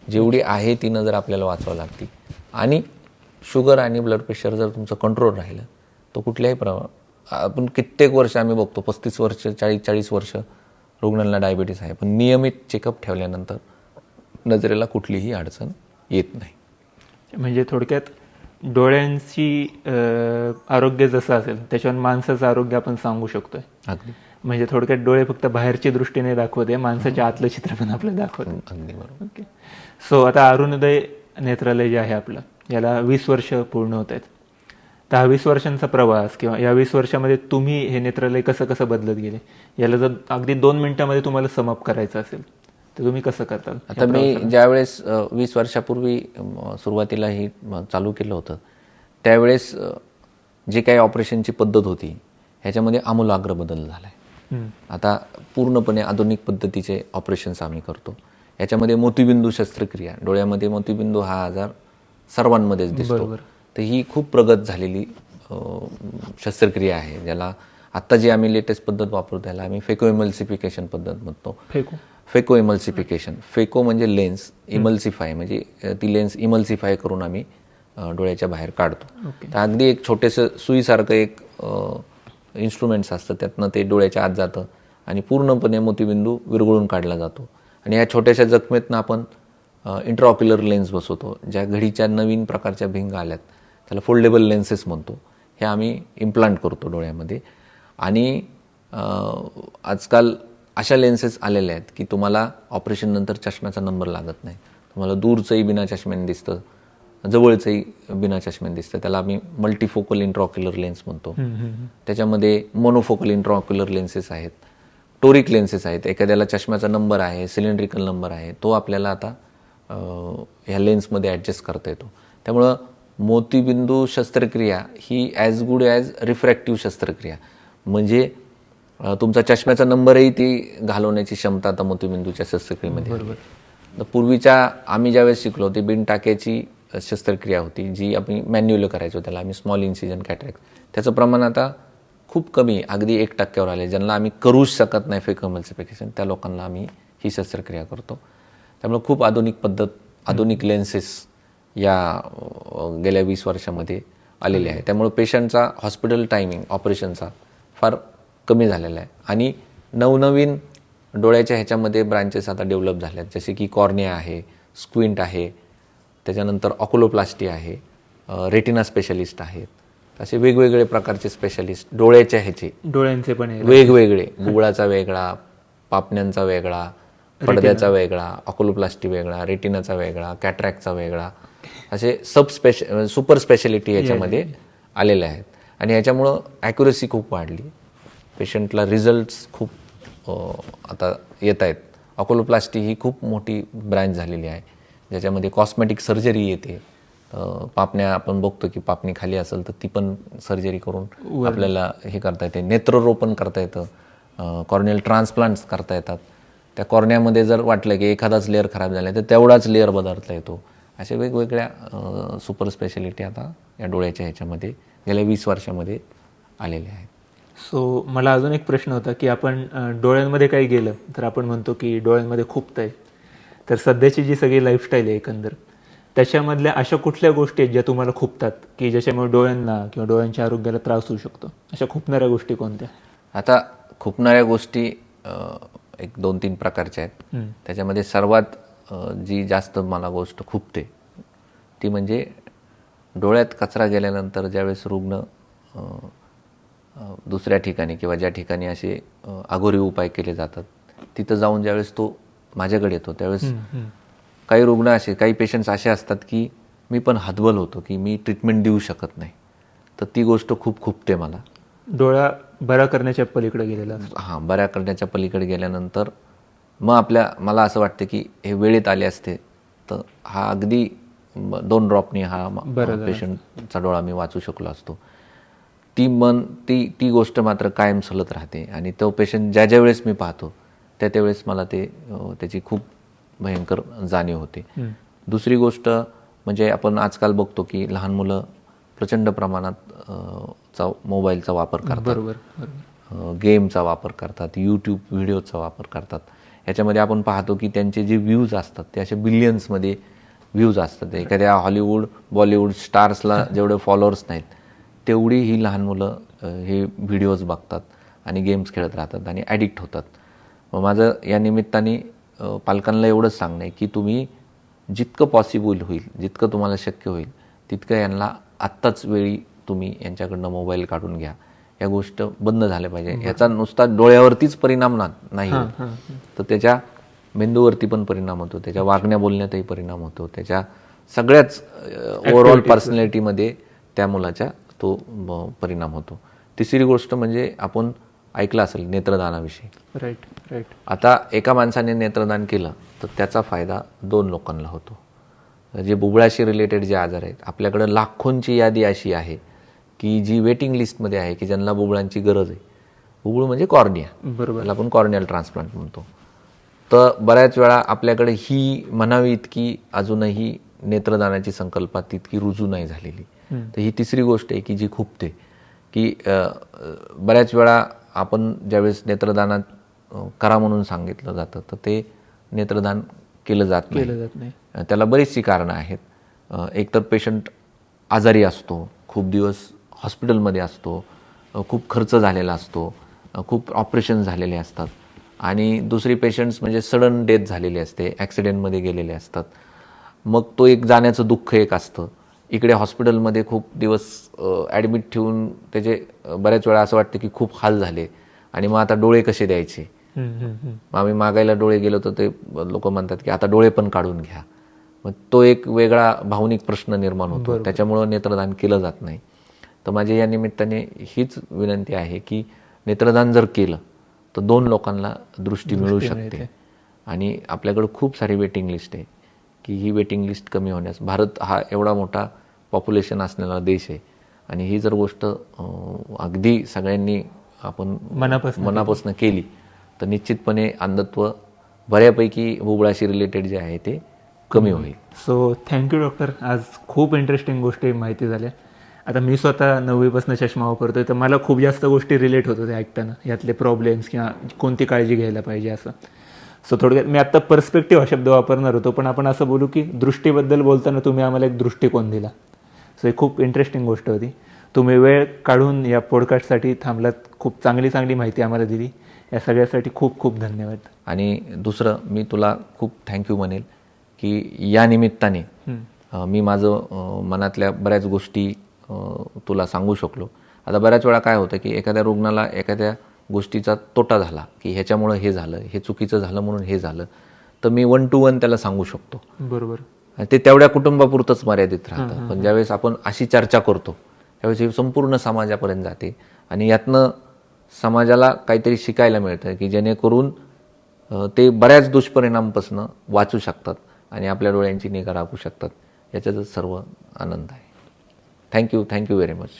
B: जेवढी आहे ती नजर आपल्याला वाचवावी लागते. आणि शुगर आणि ब्लड प्रेशर जर तुमचं कंट्रोल राहिलं तर कुठल्याही आपण कित्येक वर्ष आम्ही बघतो, 35 वर्ष 40 वर्ष रुग्णांना डायबिटीस आहे, पण नियमित चेकअप ठेवल्यानंतर नजरेला कुठलीही अडचण येत नाही.
A: म्हणजे थोडक्यात डोळ्यांची आरोग्य जसं असेल त्याच्यावर माणसाचं आरोग्य आपण सांगू शकतोय.
B: अगदी.
A: म्हणजे थोडक्यात डोळे फक्त बाहेरची दृष्टीने दाखवते, माणसाच्या आतलं चित्र पण आपलं दाखवते.
B: अगदी बरोबर.
A: ओके. सो आता अरुणोदय नेत्रालय जे आहे आपलं, याला 20 वर्ष पूर्ण होत आहेत. तर हा 20 वर्षांचा प्रवास किंवा या 20 वर्षामध्ये तुम्ही हे नेत्रालय कसं कसं बदलत गेले, याला जर अगदी 2 मिनिटांमध्ये तुम्हाला समअप करायचं असेल तर तुम्ही कसं करता?
B: आता मी ज्यावेळेस 20 वर्षापूर्वी सुरुवातीला ही चालू केलं होतं त्यावेळेस जी काही ऑपरेशनची पद्धत होती ह्याच्यामध्ये आमूलाग्र बदल झाला आहे. आता पूर्णपणे आधुनिक पद्धतीचे ऑपरेशन्स आम्ही करतो. याच्यामध्ये मोतीबिंदू शस्त्रक्रिया, डोळ्यामध्ये मोतीबिंदू हा आजार सर्वांमध्येच दिसतो. तर ही खूप प्रगत झालेली शस्त्रक्रिया आहे, ज्याला आत्ता जी आम्ही लेटेस्ट पद्धत वापरतो त्याला आम्ही फेको इमल्सिफिकेशन पद्धत म्हणतो. फेको इमल्सिफिकेशन, फेको म्हणजे लेन्स, इमल्सिफाय म्हणजे ती लेन्स इमल्सिफाय करून आम्ही डोळ्याच्या बाहेर काढतो. तर अगदी एक छोटेसं सुईसारखं एक इन्स्ट्रुमेंट्स असतं, त्यातनं ते डोळ्याच्या आत जातं आणि पूर्णपणे मोतीबिंदू विरघळून काढला जातो. आणि ह्या छोट्याशा जखमेतनं आपण इंट्राऑक्युलर लेन्स बसवतो, ज्या घडीच्या नवीन प्रकारच्या भिंग आल्यात त्याला फोल्डेबल लेन्सेस म्हणतो, हे आम्ही इम्प्लांट करतो डोळ्यामध्ये. आणि आजकाल अशा लेन्सेस आलेल्या आहेत की तुम्हाला ऑपरेशननंतर चष्म्याचा नंबर लागत नाही. तुम्हाला दूरचंही बिना चष्म्याने दिसतं, जवळचंही बिना चष्म्याने दिसतं. त्याला आम्ही मल्टीफोकल इंट्राऑक्युलर लेन्स म्हणतो. त्याच्यामध्ये मोनोफोकल इंट्राऑक्युलर लेन्सेस आहेत, टोरिक लेन्सेस आहेत. एखाद्याला चष्म्याचा नंबर आहे, सिलेंड्रिकल नंबर आहे, तो आपल्याला आता ह्या लेन्समध्ये ॲडजस्ट करता येतो. त्यामुळं मोतीबिंदू शस्त्रक्रिया ही ॲज गुड ॲज रिफ्रॅक्टिव्ह शस्त्रक्रिया, म्हणजे तुमचा चष्म्याचा नंबरही ती घालवण्याची क्षमता आता मोतीबिंदूच्या शस्त्रक्रियेमध्ये. तर पूर्वीच्या आम्ही ज्यावेळेस शिकलो ती बिन टाक्याची शस्त्रक्रिया होती, जी आम्ही मॅन्युअल करायचो, त्याला आम्ही स्मॉल इन्सिजन कॅटरॅक्ट. त्याचं प्रमाण आता खूप कमी, अगदी 1% आले. ज्यांना आम्ही करूच शकत नाही फेको इमल्सिफिकेशन, त्या लोकांना आम्ही ही शस्त्रक्रिया करतो. त्यामुळे खूप आधुनिक पद्धत, आधुनिक लेन्सेस या गेल्या 20 वर्षामध्ये आलेले आहे. त्यामुळे पेशंटचा हॉस्पिटल टायमिंग ऑपरेशनचा फार कमी झालेला आहे. आणि नवनवीन डोळ्याच्या ह्याच्यामध्ये ब्रांचेस आता डेव्हलप झाले आहेत, जसे की कॉर्निया आहे, स्क्विंट आहे, त्याच्यानंतर ऑक्युलोप्लास्टी आहे, रेटिना स्पेशलिस्ट आहेत. असे वेगवेगळे प्रकारचे स्पेशलिस्ट डोळ्याच्या ह्याचे,
A: डोळ्यांचे पण
B: वेगवेगळे, बुबुळाचा वेगळा, पापण्यांचा वेगळा, पडद्याचा वेगळा, ऑक्युलोप्लास्टी वेगळा, रेटिनाचा वेगळा, कॅटरॅक्टचा वेगळा, असे सुपर स्पेशालिटी याच्यामध्ये आलेले आहेत. आणि याच्यामुळं ॲक्युरसी खूप वाढली, पेशंटला रिझल्ट्स खूप आता येत आहेत. ऑक्युलोप्लास्टी ही खूप मोठी ब्रँच झालेली आहे, ज्याच्यामध्ये कॉस्मेटिक सर्जरी येते. पापण्या आपण बघतो की पापणी खाली असेल तर ती पण सर्जरी करून आपल्याला हे करता येते. नेत्ररोपण करता येतं, कॉर्नियल ट्रान्सप्लांट्स करता येतात. त्या कॉर्नियामध्ये जर वाटलं की एखादाच लेअर खराब झाला तर तेवढाच लेअर बदलता येतो. अशा वेगवेगळ्या सुपर स्पेशालिटी आता या डोळ्याच्या ह्याच्यामध्ये गेल्या 20 वर्षामध्ये आलेल्या आहेत.
A: सो मला अजून एक प्रश्न होता की आपण डोळ्यांमध्ये काही गेलं तर आपण म्हणतो की डोळ्यांमध्ये खुपतंय. तर सध्याची जी सगळी लाईफस्टाईल आहे एकंदर, त्याच्यामधल्या अशा कुठल्या गोष्टी आहेत ज्या तुम्हाला खुपतात की ज्याच्यामुळे डोळ्यांना किंवा डोळ्यांच्या आरोग्याला त्रास होऊ शकतो? अशा खुपणाऱ्या गोष्टी कोणत्या?
B: आता खुपणाऱ्या गोष्टी एक 2-3 प्रकारच्या आहेत. त्याच्यामध्ये सर्वात जी जास्त मला गोष्ट खुपते ती म्हणजे डोळ्यात कचरा गेल्यानंतर ज्यावेळेस रुग्ण दुसऱ्या ठिकाणी किंवा ज्या ठिकाणी असे अघोरी उपाय केले जातात तिथं जाऊन ज्यावेळेस तो माझ्याकडे येतो त्यावेळेस काही रुग्ण असे, काही पेशंट्स असे असतात की मी पण हतबल होतो की मी ट्रीटमेंट देऊ शकत नाही. तर ती गोष्ट खूप खुपते मला.
A: डोळा बरा करण्याच्या पलीकडे गेलेला.
B: हां, बऱ्या करण्याच्या पलीकडे गेल्यानंतर मग मला असं वाटतं की हे वेळेत आले असते तर हा अगदी 2 ड्रॉपनी हा पेशंटचा डोळा मी वाचू शकलो असतो. ती गोष्ट मात्र कायम सलत राहते. आणि तो पेशंट ज्या वेळेस मी पाहतो त्यावेळेस मला त्याची खूप भयंकर जाणीव होते. दुसरी गोष्ट म्हणजे आपण आजकाल बघतो की लहान मुलं प्रचंड प्रमाणात मोबाईलचा वापर करतात, गेमचा वापर करतात, यूट्यूब व्हिडिओचा वापर करतात. ह्याच्यामध्ये आपण पाहतो की त्यांचे जे व्ह्यूज असतात ते असे बिलियन्समध्ये व्ह्यूज असतात. एखाद्या हॉलिवूड बॉलिवूड स्टार्सला जेवढे फॉलोअर्स नाहीत तेवढी ही लहान मुलं हे व्हिडिओज बघतात आणि गेम्स खेळत राहतात आणि ॲडिक्ट होतात. मग माझं या निमित्ताने पालकांना एवढंच सांगणं आहे की तुम्ही जितकं पॉसिबल होईल, जितकं तुम्हाला शक्य होईल तितकं यांना आत्ताच वेळी तुम्ही यांच्याकडनं मोबाईल काढून घ्या. या गोष्ट बंद झाल्या पाहिजे. याचा नुसता डोळ्यावरतीच परिणाम नाही होत, तर त्याच्या मेंदूवरती पण परिणाम होतो, त्याच्या वागण्या बोलण्यातही परिणाम होतो, त्याच्या सगळ्याच ओव्हरऑल पर्सनॅलिटीमध्ये त्या मुलाच्या तो परिणाम होतो. तिसरी गोष्ट म्हणजे आपण ऐकलं असेल नेत्रदानाविषयी.
A: राईट.
B: आता एका माणसाने नेत्रदान केलं तर त्याचा फायदा 2 लोकांना होतो. जे बुबुळाशी रिलेटेड जे आजार आहेत, आपल्याकडं लाखोंची यादी अशी आहे की जी वेटिंग लिस्टमध्ये आहे की ज्यांना बुबुळांची गरज आहे. बुबुळ म्हणजे कॉर्निया, त्याला आपण कॉर्नियल ट्रान्सप्लांट म्हणतो. तर बऱ्याच वेळा आपल्याकडे ही म्हणावी इतकी अजूनही नेत्रदानाची संकल्पना तितकी रुजू नाही झालेली. तर ही तिसरी गोष्ट आहे की जी खूपते, की बऱ्याच वेळा आपण ज्यावेळेस नेत्रदानात करा म्हणून सांगितलं जातं तर ते नेत्रदान केलं जात नाही. त्याला बरीचशी कारणं आहेत. एकतर पेशंट आजारी असतो, खूप दिवस हॉस्पिटलमध्ये असतो, खूप खर्च झालेला असतो, खूप ऑपरेशन झालेले असतात, आणि दुसरी पेशंट्स म्हणजे सडन डेथ झालेली असते, ॲक्सिडेंटमध्ये गेलेले असतात. मग तो एक जाण्याचं दुःख एक असतं. इकडे हॉस्पिटलमध्ये खूप दिवस ॲडमिट ठेवून त्याचे बऱ्याच वेळा असं वाटतं की खूप हाल झाले, आणि मग आता डोळे कसे द्यायचे. मग आम्ही मागायला डोळे गेलो तर ते लोक म्हणतात की आता डोळे पण काढून घ्या. मग तो एक वेगळा भावनिक प्रश्न निर्माण होतो. त्याच्यामुळं नेत्रदान केलं जात नाही. तर माझ्या या निमित्ताने हीच विनंती आहे की नेत्रदान जर केलं तर 2 लोकांना दृष्टी मिळू शकते. आणि आपल्याकडं खूप सारी वेटिंग लिस्ट आहे की ही वेटिंग लिस्ट कमी होण्यास, भारत हा एवढा मोठा पॉप्युलेशन असलेला देश आहे, आणि ही जर गोष्ट अगदी सगळ्यांनी आपण मनापासून केली तर निश्चितपणे अंधत्व बऱ्यापैकी बुबुळाशी रिलेटेड जे आहे ते कमी होईल.
A: So thank you doctor. आज खूप इंटरेस्टिंग गोष्टी माहिती झाल्या. आता मी स्वतः 9वीपासून चष्मा वापरतोय, तर मला खूप जास्त गोष्टी रिलेट होत होत्या ऐकताना, यातले प्रॉब्लेम्स किंवा कोणती काळजी घ्यायला पाहिजे असं. सो थोडक्यात मी आत्ता पर्स्पेक्टिव्ह हा शब्द वापरणार होतो, पण आपण असं बोलू की दृष्टीबद्दल बोलताना तुम्ही आम्हाला एक दृष्टिकोन दिला. सो ही खूप इंटरेस्टिंग गोष्ट होती. तुम्ही वेळ काढून या पॉडकास्टसाठी थांबलात, खूप चांगली माहिती आम्हाला दिली. या सगळ्यासाठी खूप खूप धन्यवाद.
B: आणि दुसरं मी तुला खूप थँक्यू म्हणेल की या निमित्ताने मी माझं मनातल्या बऱ्याच गोष्टी तुला सांगू शकलो. आता बऱ्याच वेळा काय होतं की एखाद्या रुग्णाला एखाद्या गोष्टीचा तोटा झाला की ह्याच्यामुळं हे झालं, हे चुकीचं झालं म्हणून हे झालं, तर मी 1 to 1 त्याला सांगू शकतो.
A: बरोबर.
B: ते तेवढ्या कुटुंबापुरतंच मर्यादित राहतं. पण ज्यावेळेस आपण अशी चर्चा करतो त्यावेळेस ही संपूर्ण समाजापर्यंत जाते, आणि यातनं समाजाला काहीतरी शिकायला मिळतं की जेणेकरून ते बऱ्याच दुष्परिणामांपासून वाचू शकतात आणि आपल्या डोळ्यांची निगा राखू शकतात. याच्यातच सर्व आनंद आहे. Thank you very much.